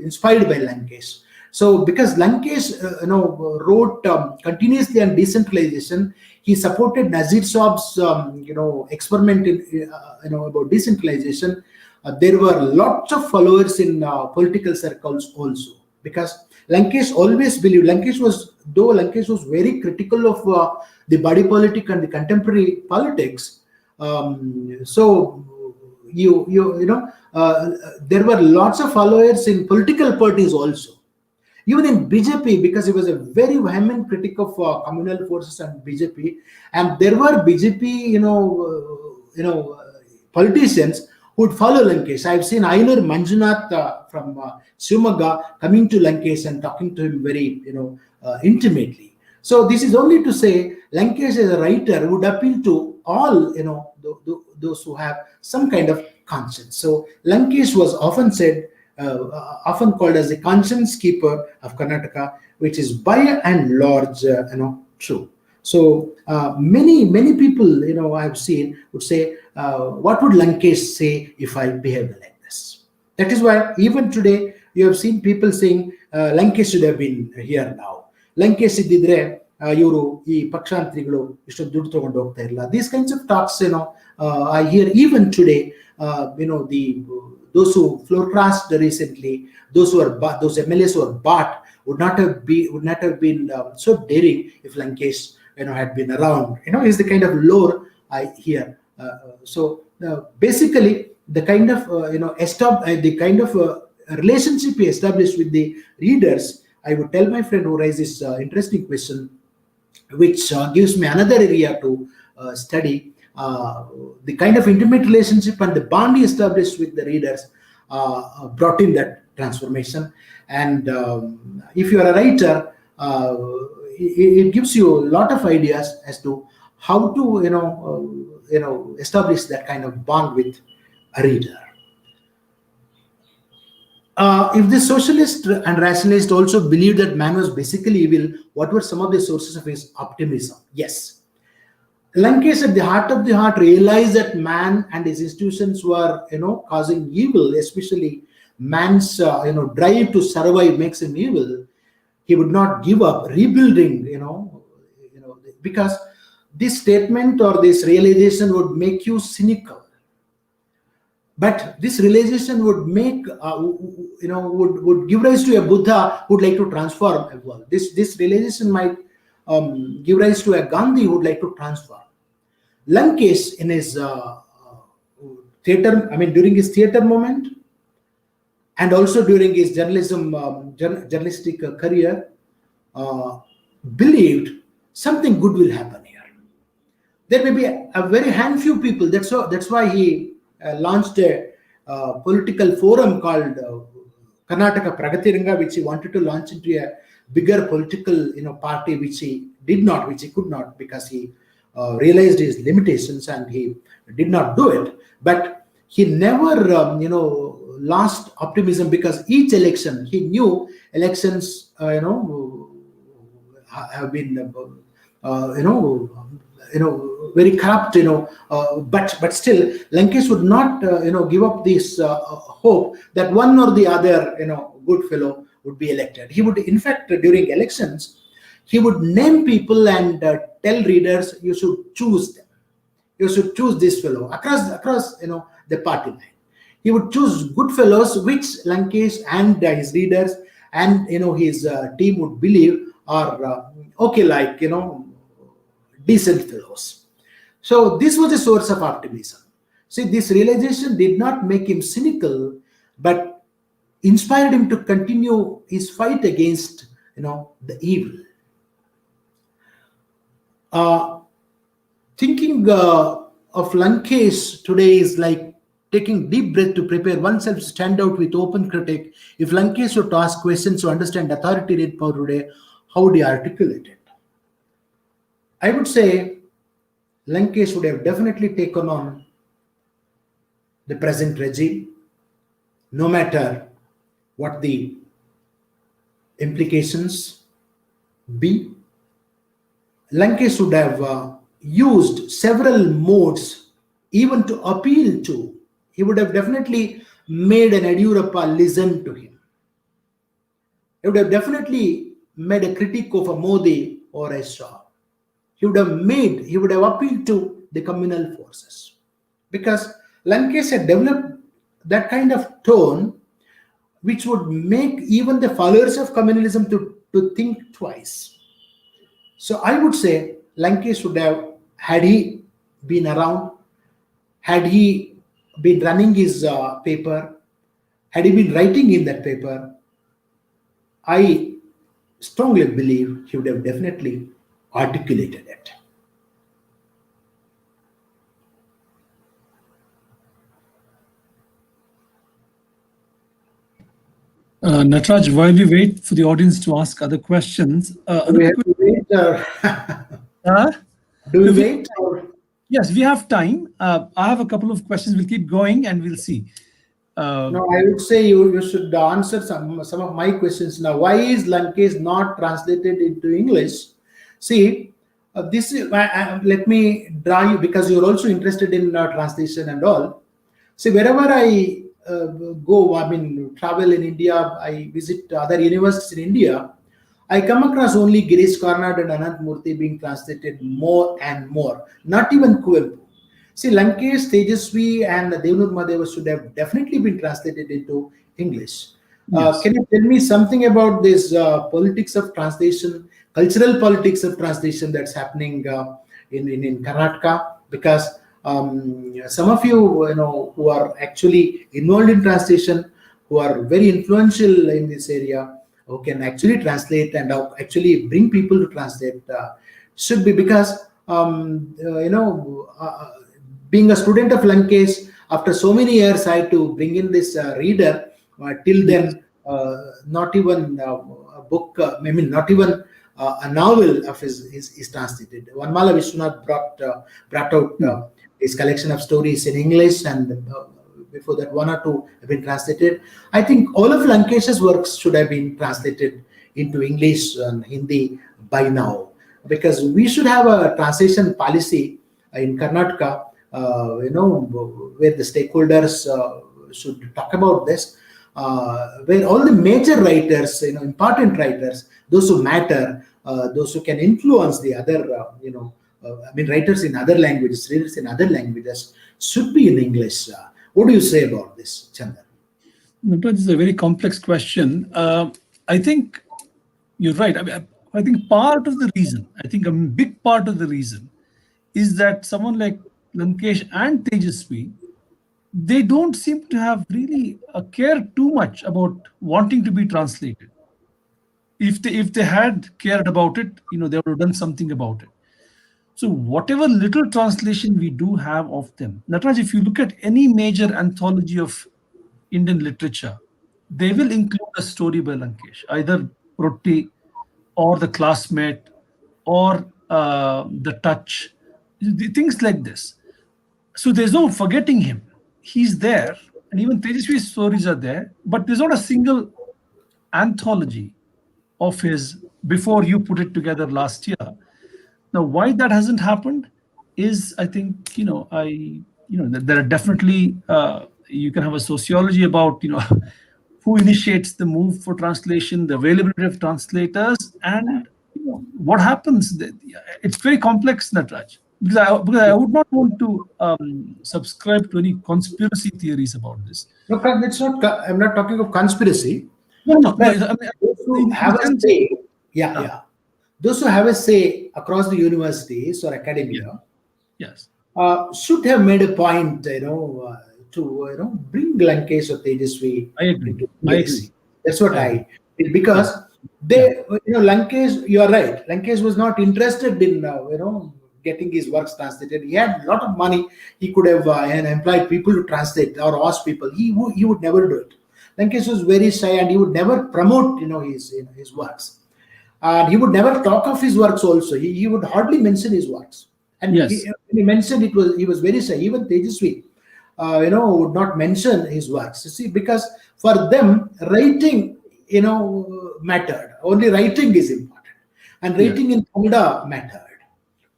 Speaker 1: inspired by Lankesh. So because Lankesh wrote continuously on decentralization, he supported Nazir Saab's experiment in about decentralization. There were lots of followers in political circles also, because Lankesh always believed, Lankesh was very critical of the body politic and the contemporary politics. There were lots of followers in political parties also. Even in BJP, because he was a very vehement critic of communal forces and BJP, and there were BJP, politicians who would follow Lankesh. I've seen Ainur Manjunath from Shivamoga coming to Lankesh and talking to him very, intimately. So this is only to say Lankesh as a writer would appeal to all, those who have some kind of conscience. So Lankesh was often called as the conscience keeper of Karnataka, which is by and large, true. So many people, I have seen would say, what would Lankesh say if I behaved like this? That is why even today you have seen people saying Lankesh should have been here now. Lankesh iddidre ಇವರು ಈ ಪಕ್ಷಾಂತರಿಗಳು ಇಷ್ಟು ದುಡ್ಡು ತಗೊಂಡು ಹೋಗ್ತಾ ಇರಲ್ಲ. These kinds of talks, I hear even today. Those who floor crossed recently, those MLAs who were bought would not have been so daring if Lankesh had been around. Is the kind of lore I hear. Basically, the kind of relationship he established with the readers. I would tell my friend who raised this interesting question, which gives me another area to study. The kind of intimate relationship and the bond he established with the readers brought in that transformation. And if you are a writer, it gives you a lot of ideas as to how to establish that kind of bond with a reader. If the socialist and rationalist also believed that man was basically evil, what were some of the sources of his optimism? Yes. Lankesh, at the heart, realized that man and his institutions were, causing evil, especially man's, drive to survive makes him evil. He would not give up rebuilding, because this statement or this realization would make you cynical. But this realization would make, would give rise to a Buddha who would like to transform a world. This realization might give rise to a Gandhi who would like to transform. Lankesh, in his during his theater moment, and also during his journalistic career, believed something good will happen here. There may be a very handful people. That's why he launched a political forum called Karnataka Pragatiranga, which he wanted to launch into a bigger political party, which he could not, because he realized his limitations and he did not do it. But he never lost optimism, because each election he knew elections have been very corrupt, but still Lankesh would not give up this hope that one or the other good fellow would be elected. He would, in fact, during elections, he would name people and tell readers, you should choose them. You should choose this fellow across the party line. He would choose good fellows which Lankesh and his readers and his team would believe are decent fellows. So this was a source of optimism. See, this realization did not make him cynical, but inspired him to continue his fight against the evil. Thinking of Lankesh today is like taking deep breath to prepare oneself to stand out with open critic. If Lankesh were to ask questions to understand authoritarian power today, how would he articulate it? I would say Lankesh would have definitely taken on the present regime, no matter what the implications be. Lankesh would have used several modes even to appeal to. He would have definitely made an Edurappa listen to him. He would have definitely made a critique of a Modi or a Shah. He would have appealed to the communal forces. Because Lankesh had developed that kind of tone which would make even the followers of communalism to think twice. So I would say Lankesh would have, had he been around, had he been running his paper, had he been writing in that paper, I strongly believe he would have definitely articulated it.
Speaker 2: Nataraj, while we wait for the audience to ask other questions,
Speaker 1: Do we have to wait?
Speaker 2: uh,
Speaker 1: Do we wait? Or?
Speaker 2: yes, we have time. I have a couple of questions. We'll keep going and we'll see.
Speaker 1: No, I would say you should answer some of my questions now. Why is Lankesh not translated into English? See, this is let me draw you, because you're also interested in translation and all. See, wherever I go, I mean, travel in India, I visit other universities in India, I come across only Girish Karnad and Anant Murthy being translated more and more, not even Kuvelpu. See, Lankesh, Tejasvi, and Devanur Madeva should have definitely been translated into English.
Speaker 2: Yes.
Speaker 1: Can you tell me something about this politics of translation, cultural politics of translation that's happening in Karnataka? Because some of you, who are actually involved in translation, who are very influential in this area, who can actually translate and actually bring people to translate, should be, because being a student of Lankesh, after so many years, I had to bring in this reader. Till then, not even a book, not even a novel of his is translated. Vanmala Vishwanath brought out his collection of stories in English, and before that, one or two have been translated. I think all of Lankesh's works should have been translated into English and Hindi by now, because we should have a translation policy in Karnataka, where the stakeholders should talk about this, where all the major writers, important writers, those who matter, those who can influence the other, writers in other languages, readers in other languages, should be in English. What do you say about this, Chandan?
Speaker 2: This is a very complex question. I think you're right. I think part of the reason, a big part of the reason, is that someone like Lankesh and Tejasvi, they don't seem to have really care too much about wanting to be translated. If they had cared about it, they would have done something about it. So whatever little translation we do have of them, Nataraj, if you look at any major anthology of Indian literature, they will include a story by Lankesh, either Rotti or The Classmate or The Touch, things like this. So there's no forgetting him. He's there, and even Tejasvi's stories are there, but there's not a single anthology of his before you put it together last year. Now, why that hasn't happened is, I think, there are definitely, you can have a sociology about, who initiates the move for translation, the availability of translators, and what happens. It's very complex, Nataraj. Because I would not want to subscribe to any conspiracy theories about this.
Speaker 1: No, it's not. I'm not talking of conspiracy.
Speaker 2: No.
Speaker 1: Those who have a say, those who have a say across the universities or academia,
Speaker 2: yes,
Speaker 1: should have made a point, to bring Lankesh or Tejasvi.
Speaker 2: I agree.
Speaker 1: into
Speaker 2: I
Speaker 1: English.
Speaker 2: agree.
Speaker 1: That's what I did, because Lankesh, you are right. Lankesh was not interested in getting his works translated. He had a lot of money. He could have employed people to translate or ask people. He would never do it. Lankesh was very shy, and he would never promote his works. And he would never talk of his works also. He would hardly mention his works. And
Speaker 2: Yes.
Speaker 1: he mentioned he was very shy. Even Tejasvi, would not mention his works. You see, because for them, writing, mattered. Only writing is important. And
Speaker 2: Yes.
Speaker 1: writing in Kannada mattered.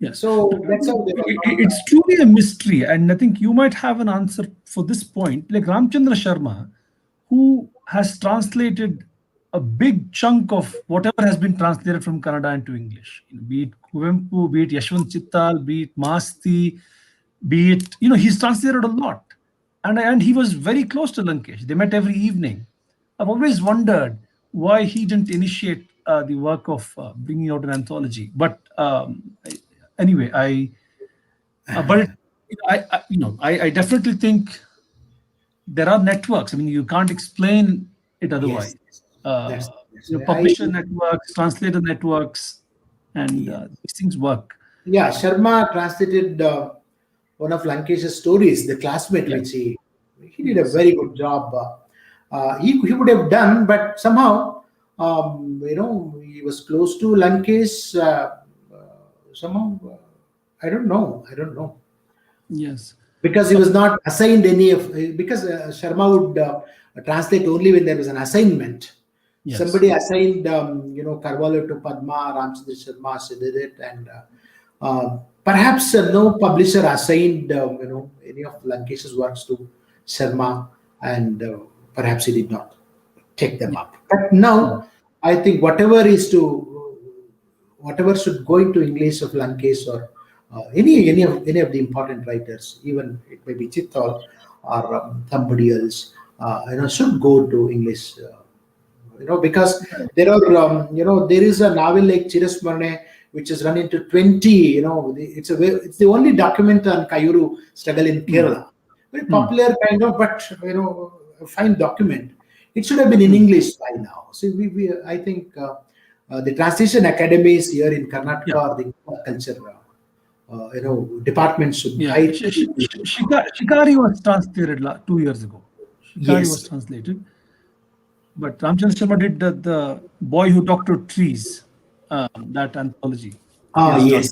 Speaker 2: Yes.
Speaker 1: So that's how they were
Speaker 2: It's truly a mystery, and I think you might have an answer for this point. Like Ramchandra Sharma, who has translated a big chunk of whatever has been translated from Kannada into English, be it Kuvempu, be it Yashwant Chittal, be it Masti, be it, he's translated a lot. And he was very close to Lankesh. They met every evening. I've always wondered why he didn't initiate the work of bringing out an anthology. But anyway, but I definitely think there are networks. I mean, you can't explain it otherwise.
Speaker 1: Yes. That's right.
Speaker 2: Publisher networks, translator networks, and
Speaker 1: Yeah.
Speaker 2: these things work.
Speaker 1: Yeah, Sharma translated one of Lankesh's stories, The Classmate,
Speaker 2: Yeah.
Speaker 1: which he did a very good job. He would have done, but somehow, he was close to Lankesh. Somehow, I don't know.
Speaker 2: Yes.
Speaker 1: Because he was not assigned any of, because Sharma would translate only when there was an assignment.
Speaker 2: Yes.
Speaker 1: Somebody assigned, Carvalho to Padma, Ramchandra Sharma, she did it, and perhaps no publisher assigned, any of Lankesh's works to Sharma, and perhaps he did not take them up. But now, I think whatever should go into English of Lankesh or any of the important writers, even it may be Chittal or somebody else, should go to English. Because there are, there is a novel like Chirasmarne, which is run into 20. It's the only document on Kayuru struggle in Kerala. Very popular kind of, but a fine document. It should have been in English by now. So I think the translation academies here in Karnataka or the culture, departments should.
Speaker 2: Yeah, Shikari was translated 2 years ago. Shikari was translated, but Ramchandra Sharma did the Boy Who Talked to Trees, that anthology.
Speaker 1: Yes.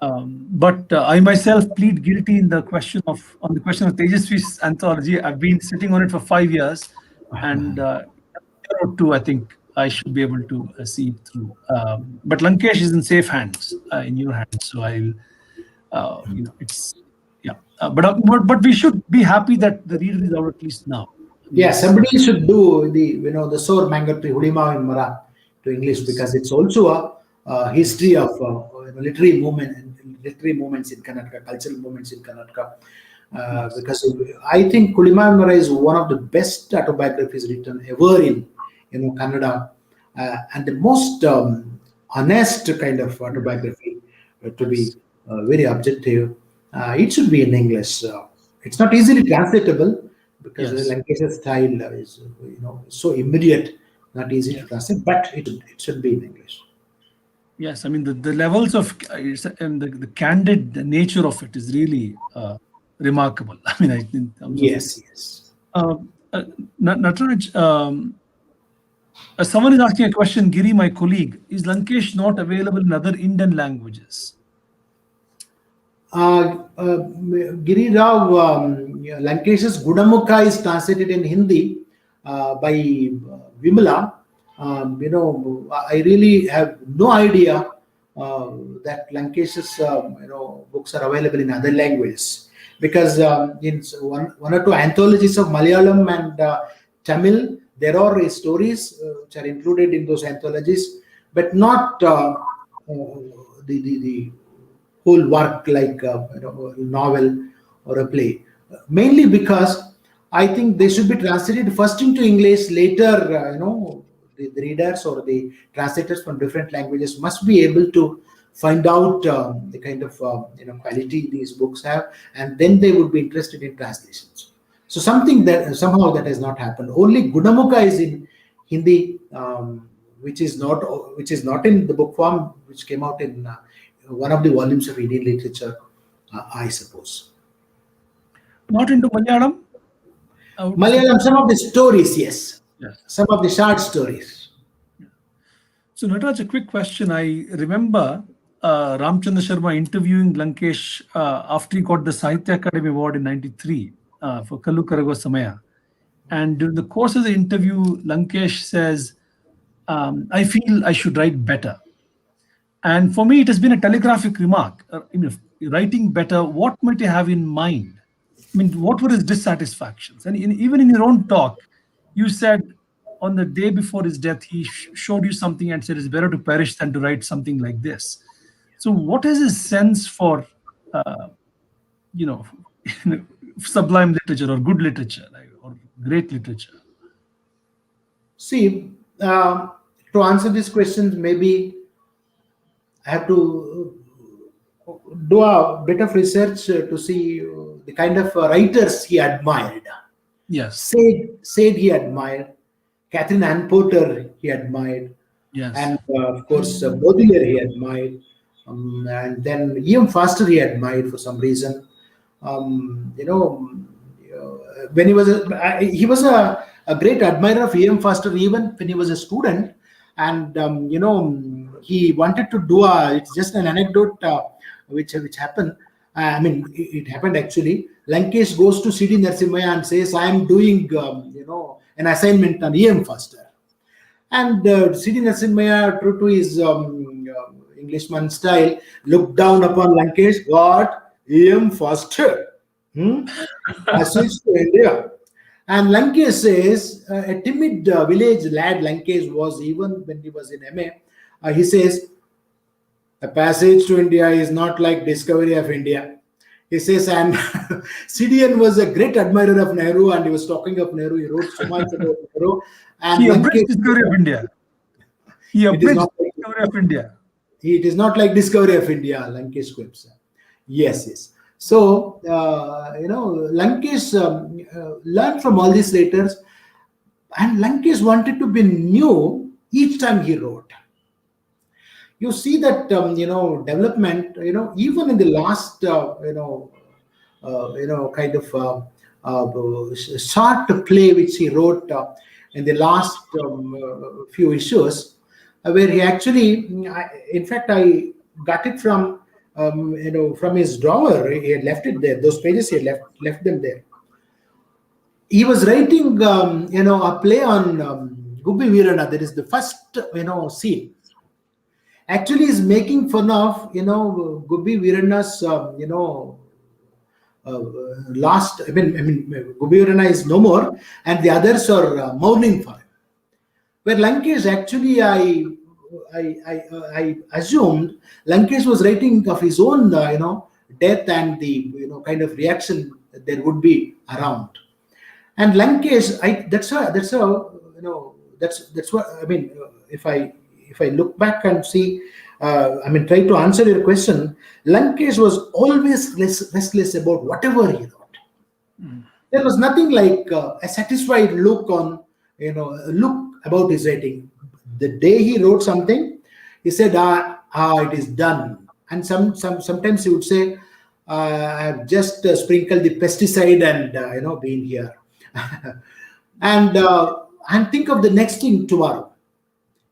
Speaker 2: But I myself plead guilty on the question of Tejasvi's anthology. I've been sitting on it for 5 years, and year or two, I think I should be able to see it through. But Lankesh is in safe hands, in your hands. So I'll, it's but we should be happy that the reader is out at least now.
Speaker 1: Yeah, somebody should do the Sor Mangatri Hudima in Mara to English, because it's also a history of literary movements in Kannada, cultural movements in Kannada. Because I think Hudima Mara is one of the best autobiographies written ever in Kannada, and the most honest kind of autobiography, to be very objective. It should be in English. It's not easily translatable, because the Lankesh's style is so immediate, not easy to translate, but it should be in English.
Speaker 2: Yes, I mean the levels of and the candid nature of it is really remarkable. I mean, in terms
Speaker 1: Yes.
Speaker 2: Nataraj, someone is asking a question. Giri, my colleague, is Lankesh not available in other Indian languages?
Speaker 1: Giri Rao, Lankesh's Gudamukha is translated in Hindi by Vimala. I really have no idea that Lankesh's books are available in other languages, because in one or two anthologies of Malayalam and Tamil, there are stories which are included in those anthologies, but not the whole work like a novel or a play. Mainly because I think they should be translated first into English, later the readers or the translators from different languages must be able to find out the kind of quality these books have, and then they would be interested in translations. So somehow that has not happened. Only Gudamukha is in Hindi, which is not in the book form, which came out in one of the volumes of Indian literature, I suppose.
Speaker 2: Not into Malayalam?
Speaker 1: Malayalam, some of the stories, yes. Some of the short stories.
Speaker 2: So, Nataraj, a quick question. I remember Ramchandra Sharma interviewing Lankesh after he got the Sahitya Akademi Award in '93 for Kallu Karagwa Samaya. And during the course of the interview, Lankesh says, I feel I should write better. And for me, it has been a telegraphic remark. Writing better, what might you have in mind? I mean, what were his dissatisfactions? And even in your own talk, you said on the day before his death, he showed you something and said it's better to perish than to write something like this. So, what is his sense for, you know, sublime literature or good literature or great literature?
Speaker 1: See, to answer these questions, maybe I have to do a bit of research to see the kind of writers he admired.
Speaker 2: Yes.
Speaker 1: Said he admired. Catherine Ann Porter he admired.
Speaker 2: Yes.
Speaker 1: And of course, Baudelaire he admired. And then E.M. Foster he admired for some reason. When he was a great admirer of E.M. Foster even when he was a student. And he wanted to do it's just an anecdote which happened. I mean, it happened actually. Lankesh goes to C.D. Narasimhaya and says, I am doing an assignment on E.M. Foster. And C.D. Narasimhaya, true to his Englishman style, looked down upon Lankesh. What? E.M. Foster? Passage to India. And Lankesh says, a timid village lad Lankesh was, even when he was in MA, he says, a passage to India is not like discovery of India. He says, and CDN was a great admirer of Nehru, and he was talking of Nehru. He wrote so much about Nehru. And
Speaker 2: he abridged discovery of India. He abridged discovery of India.
Speaker 1: It is not like discovery of India, Lankesh quips. Yes. So, Lankesh learned from all these writers, and Lankesh wanted to be new each time he wrote. You see that, development, even in the last, short play which he wrote in the last few issues, where he actually, in fact, I got it from, from his drawer. He had left it there. Those pages, he had left them there. He was writing, a play on Gubbi Veerana. That is the first, scene. Actually, is making fun of, Gubbi Veerana's, last. I mean, Gubbi Veerana is no more, and the others are mourning for him. Where Lankesh actually, I assumed Lankesh was writing of his own, death and the, kind of reaction there would be around. And Lankesh, that's what I mean. If I look back and see, try to answer your question, Lankesh was always restless about whatever he wrote. There was nothing like a satisfied look on, look about his writing. The day he wrote something, he said, it is done. And sometimes he would say, I have just sprinkled the pesticide and, been here. and think of the next thing tomorrow.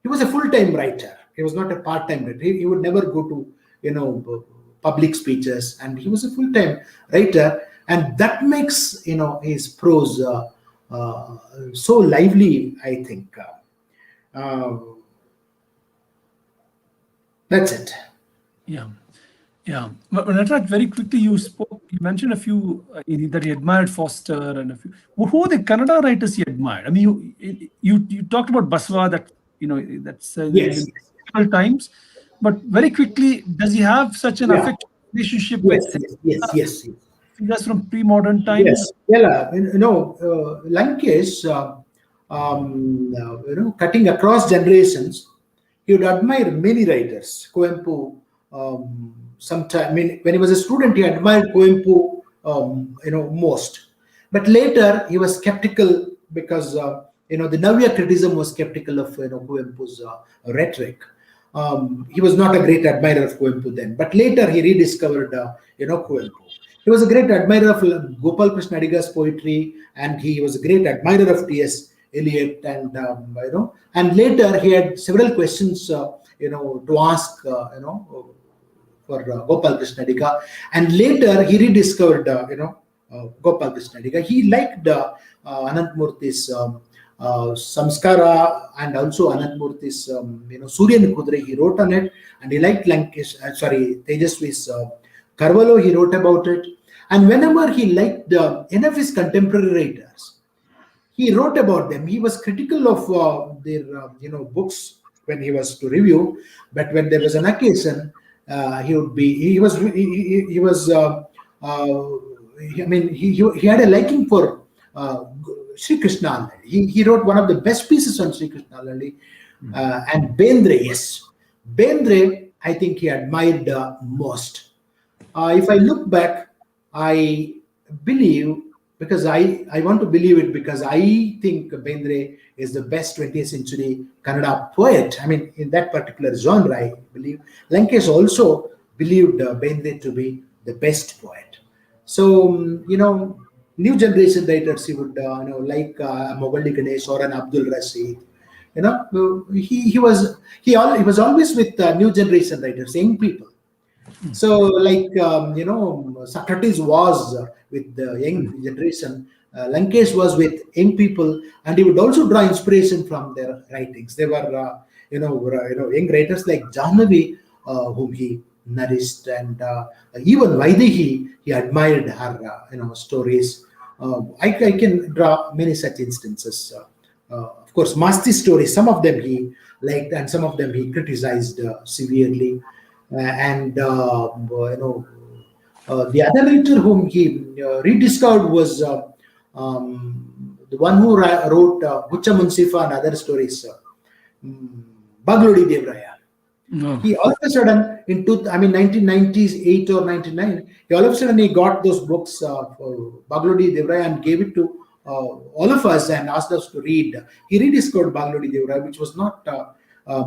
Speaker 1: He was a full-time writer. He was not a part-time writer. He would never go to, public speeches, and he was a full-time writer. And that makes, his prose so lively, I think. That's it.
Speaker 2: Yeah. But Nataraj, very quickly, you mentioned a few that he admired Foster and a few. Who are the Kannada writers he admired? I mean, you talked about Baswa, that that's
Speaker 1: Yes.
Speaker 2: in times, but very quickly, does he have such an affectionate relationship with
Speaker 1: Yes.
Speaker 2: figures from pre-modern times?
Speaker 1: Yes. Yeah, Lankesh, cutting across generations, he would admire many writers. Coimpu, when he was a student, he admired Coimpu, most. But later, he was skeptical because, the Navya criticism was skeptical of, Coimpu's rhetoric. He was not a great admirer of Coimpu then. But later, he rediscovered, Coimpu. He was a great admirer of Gopal Krishna Adiga's poetry, and he was a great admirer of T.S. Eliot, and and later he had several questions, to ask, for Gopal Krishna Adiga, and later he rediscovered, Gopal Krishna Adiga. He liked Anantmurthy's Samskara, and also Anantmurthy's Suryan Kudre. He wrote on it, and he liked Tejaswi's Karvalo. He wrote about it, and whenever he liked any of his contemporary writers, he wrote about them. He was critical of their books when he was to review, but when there was an occasion, he had a liking for Sri Krishna already. He wrote one of the best pieces on Sri Krishna already, and Bendre. Yes, Bendre, I think he admired most. If I look back, I believe, because I want to believe it, because I think Bendre is the best 20th century Kannada poet. I mean, in that particular genre, I believe. Lankesh also believed Bendre to be the best poet. So, new generation writers, he would, like Mogali Ganesh or an Abdul Rashid. He was always with new generation writers, young people. So, like, Socrates was with the young generation, Lankesh was with young people, and he would also draw inspiration from their writings. There were, young writers like Jahnavi, whom he nourished, and even Vaidehi, he admired her, stories. I can draw many such instances. Of course, Masti stories, some of them he liked, and some of them he criticized severely. And the other writer whom he rediscovered was the one who wrote Gucha Munsifa and other stories, Baglodi Devraya.
Speaker 2: No.
Speaker 1: He all of a sudden, in 1998 or 99, all of a sudden he got those books for Baglodi Devraya and gave it to all of us and asked us to read. He rediscovered Baglodi Devraya, which was not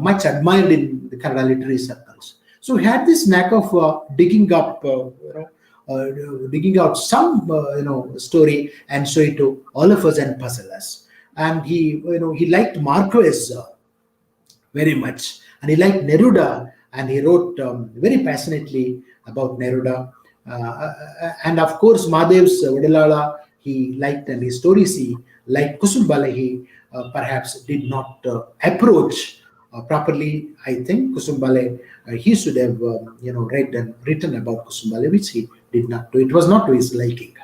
Speaker 1: much admired in the Kannada literary circles. So he had this knack of digging out some story and show it to all of us and puzzle us. And he liked Marquez very much, and he liked Neruda, and he wrote very passionately about Neruda. And of course, Madhev's Vadalala he liked, and his stories he liked. Kusumbala he perhaps did not approach properly. I think Kusumbale, he should have read and written about Kusumbale, which he did not do. It was not to his liking.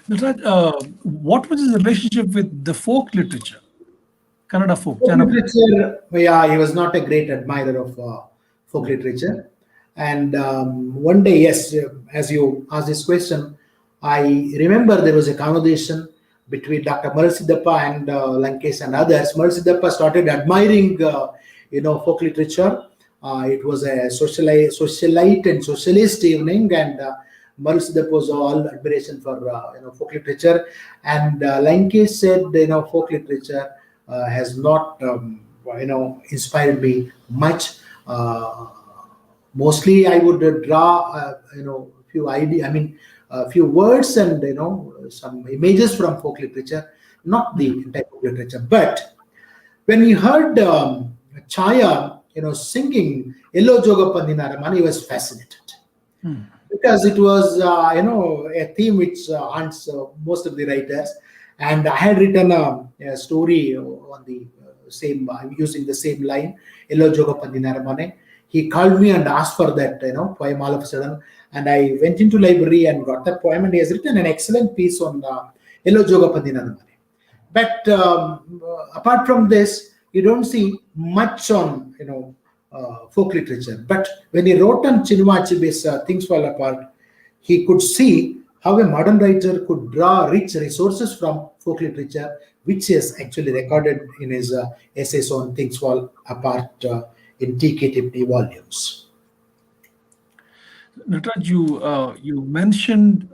Speaker 2: Nataraj, what was his relationship with the folk literature, Kannada folk?
Speaker 1: Folk literature, he was not a great admirer of folk literature. And one day, yes, as you asked this question, I remember there was a conversation between Dr. Marasiddappa and Lankesh and others. Marasiddappa started admiring, folk literature. It was a socialite and socialist evening, and Marasiddappa was all admiration for folk literature. And Lankesh said, folk literature has not, inspired me much. Mostly, I would draw, few ideas. A few words and some images from folk literature, not the entire folk literature. But when we heard Chaya, singing Yellow Jogapandi Naramani, he was fascinated because it was, a theme which haunts most of the writers. And I had written a story on the same, using the same line, Yellow Jogapandi Naramani. He called me and asked for that, poem all of a sudden. And I went into library and got that poem, and he has written an excellent piece on Yellow Jogapandi Naramani. But apart from this, you don't see much on, folk literature. But when he wrote on Chinua Achebe's Things Fall Apart, he could see how a modern writer could draw rich resources from folk literature, which he has actually recorded in his essays on Things Fall Apart in TK Tipney volumes.
Speaker 2: Nataraj, you mentioned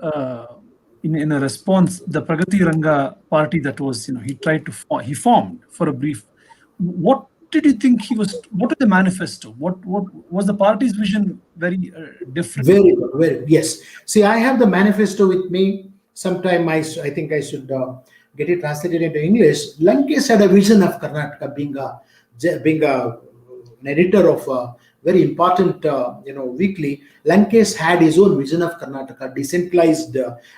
Speaker 2: in a response the Pragati Ranga party that was, he formed for a brief. What did you think what was the manifesto? What was the party's vision? Very different?
Speaker 1: Very good, very good. Yes. See, I have the manifesto with me. Sometime I think I should get it translated into English, Lankesh had a vision of Karnataka being an editor of a very important weekly. Lankesh had his own vision of Karnataka, decentralized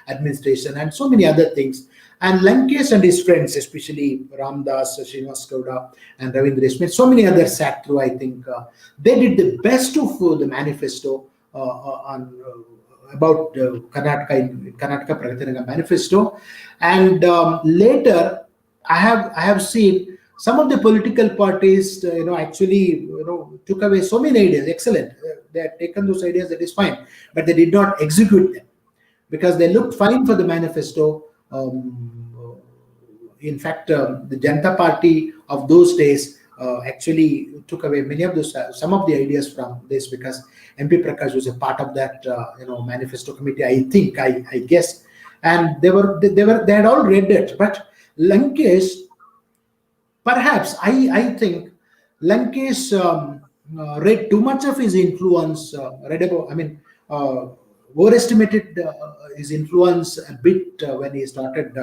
Speaker 1: administration, and so many other things. And Lankesh and his friends, especially Ramdas, Srinivas Gowda, and Ravindra Smith, so many others sat through. I think they did the best of the manifesto on about Karnataka Pragatiranga manifesto, and later I have seen some of the political parties actually took away so many ideas. Excellent, they had taken those ideas, that is fine, but they did not execute them because they looked fine for the manifesto. In fact, the Janata Party of those days actually took away many of those some of the ideas from this, because MP Prakash was a part of that manifesto committee, I think, I guess, and they had all read it. But Lankesh, perhaps I think Lankesh read too much of his influence, overestimated his influence a bit when he started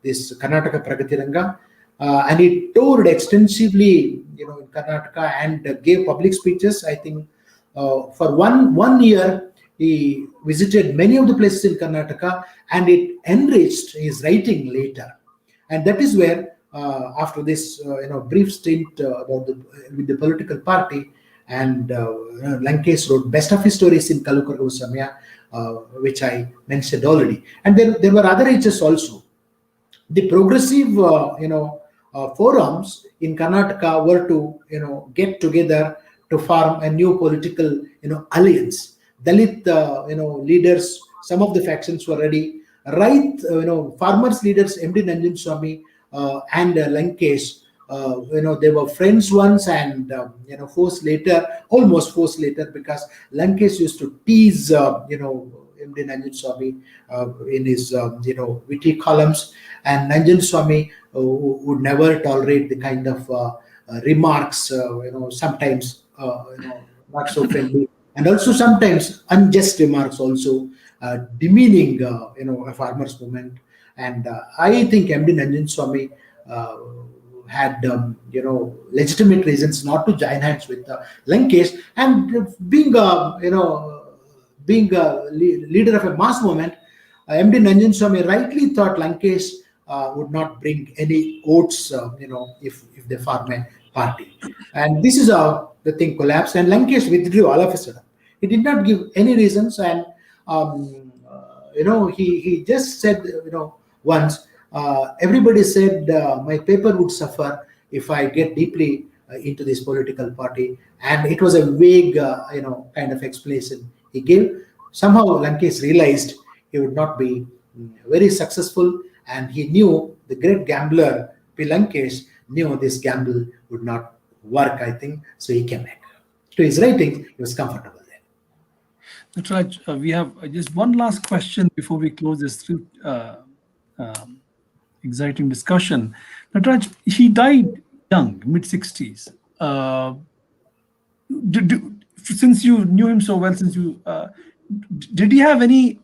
Speaker 1: this Karnataka Pragatiranga, and he toured extensively in Karnataka and gave public speeches. I think for one year he visited many of the places in Karnataka, and it enriched his writing later. And that is where after this brief stint with the political party, and Lankesh wrote best of his stories in Kalukargavu Samya, which I mentioned already. And there were other reaches also. The progressive forums in Karnataka were to get together to form a new political alliance. Dalit leaders, some of the factions were ready. Right, farmers leaders, MD Nanjundaswamy and Lankesh, they were friends once, and almost forced later, because Lankesh used to tease MD Nanjundaswamy in his witty columns, and Nanjundaswamy would never tolerate the kind of remarks, sometimes not so friendly, and also sometimes unjust remarks also, demeaning a farmers movement. And I think MD Nanjundaswamy had legitimate reasons not to join hands with Lankesh, and being a leader of a mass movement, MD Nanjundaswamy rightly thought Lankesh would not bring any votes if they form a party. And this is how the thing collapsed, and Lankesh withdrew all of a sudden. He did not give any reasons, and he just said once, everybody said my paper would suffer if I get deeply into this political party, and it was a vague kind of explanation he gave. Somehow Lankesh realized he would not be very successful, and he knew, the great gambler P. Lankesh knew this gamble would not work, I think, so he came back to his writings. He was comfortable there.
Speaker 2: Nataraj, we have just one last question before we close this exciting discussion. Nataraj, he died young, mid-60s. Since you knew him so well, did he have any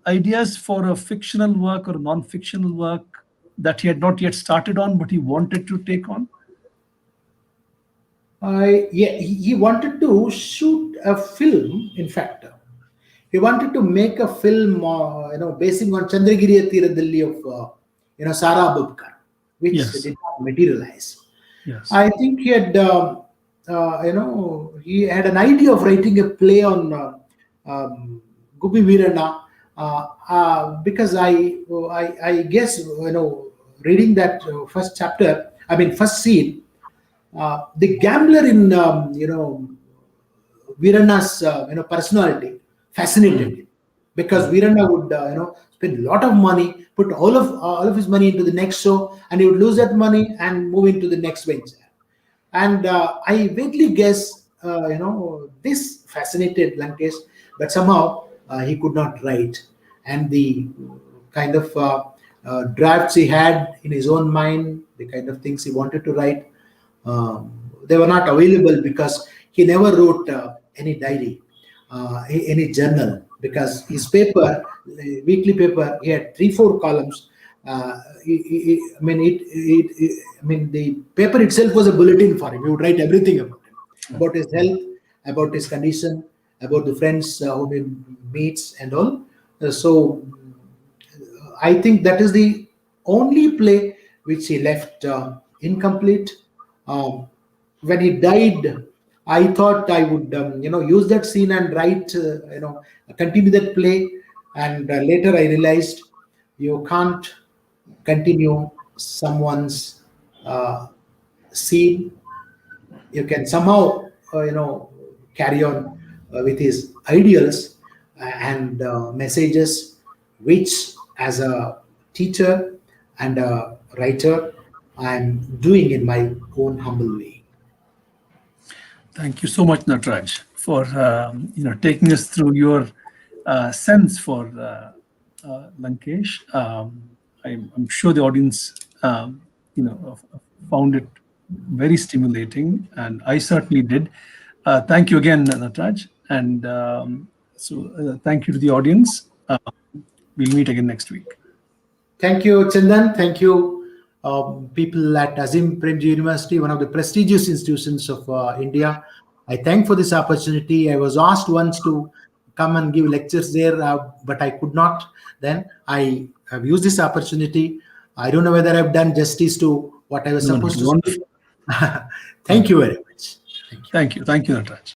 Speaker 2: ideas for a fictional work or non-fictional work that he had not yet started on, but he wanted to take on?
Speaker 1: He wanted to shoot a film. In fact, he wanted to make a film, basing on Chandragiriya Tiradalli of Sara Abubkar, which did not materialize.
Speaker 2: Yes.
Speaker 1: I think he had, he had an idea of writing a play on Gubi Veerana, because I guess reading that first scene, the gambler in Veerana's personality fascinated him, because Veerana would spend a lot of money, put all of his money into the next show, and he would lose that money and move into the next venture. And I vaguely guess this fascinated Lankesh, but somehow he could not write, and the kind of drafts he had in his own mind, the kind of things he wanted to write, they were not available, because he never wrote any diary, any journal, because his paper, weekly paper, he had 3-4 columns, the paper itself was a bulletin for him. He would write everything about his health, about his condition, about the friends whom he meets and all. So I think that is the only play which he left incomplete. Um, when he died, I thought I would, use that scene and write, continue that play. And later I realized you can't continue someone's scene. You can somehow, carry on with his ideals and messages, which as a teacher and a writer, I'm doing in my own humble way.
Speaker 2: Thank you so much, Nataraj, for taking us through your sense for Lankesh. I'm sure the audience, found it very stimulating, and I certainly did. Thank you again, Nataraj, and thank you to the audience. We'll meet again next week.
Speaker 1: Thank you, Chandan. Thank you, people at Azim Premji University, one of the prestigious institutions of India. I thank for this opportunity. I was asked once to come and give lectures there, but I could not. Then I have used this opportunity. I don't know whether I've done justice to what I was supposed to say. Thank you very much.
Speaker 2: Thank you, Nataraj.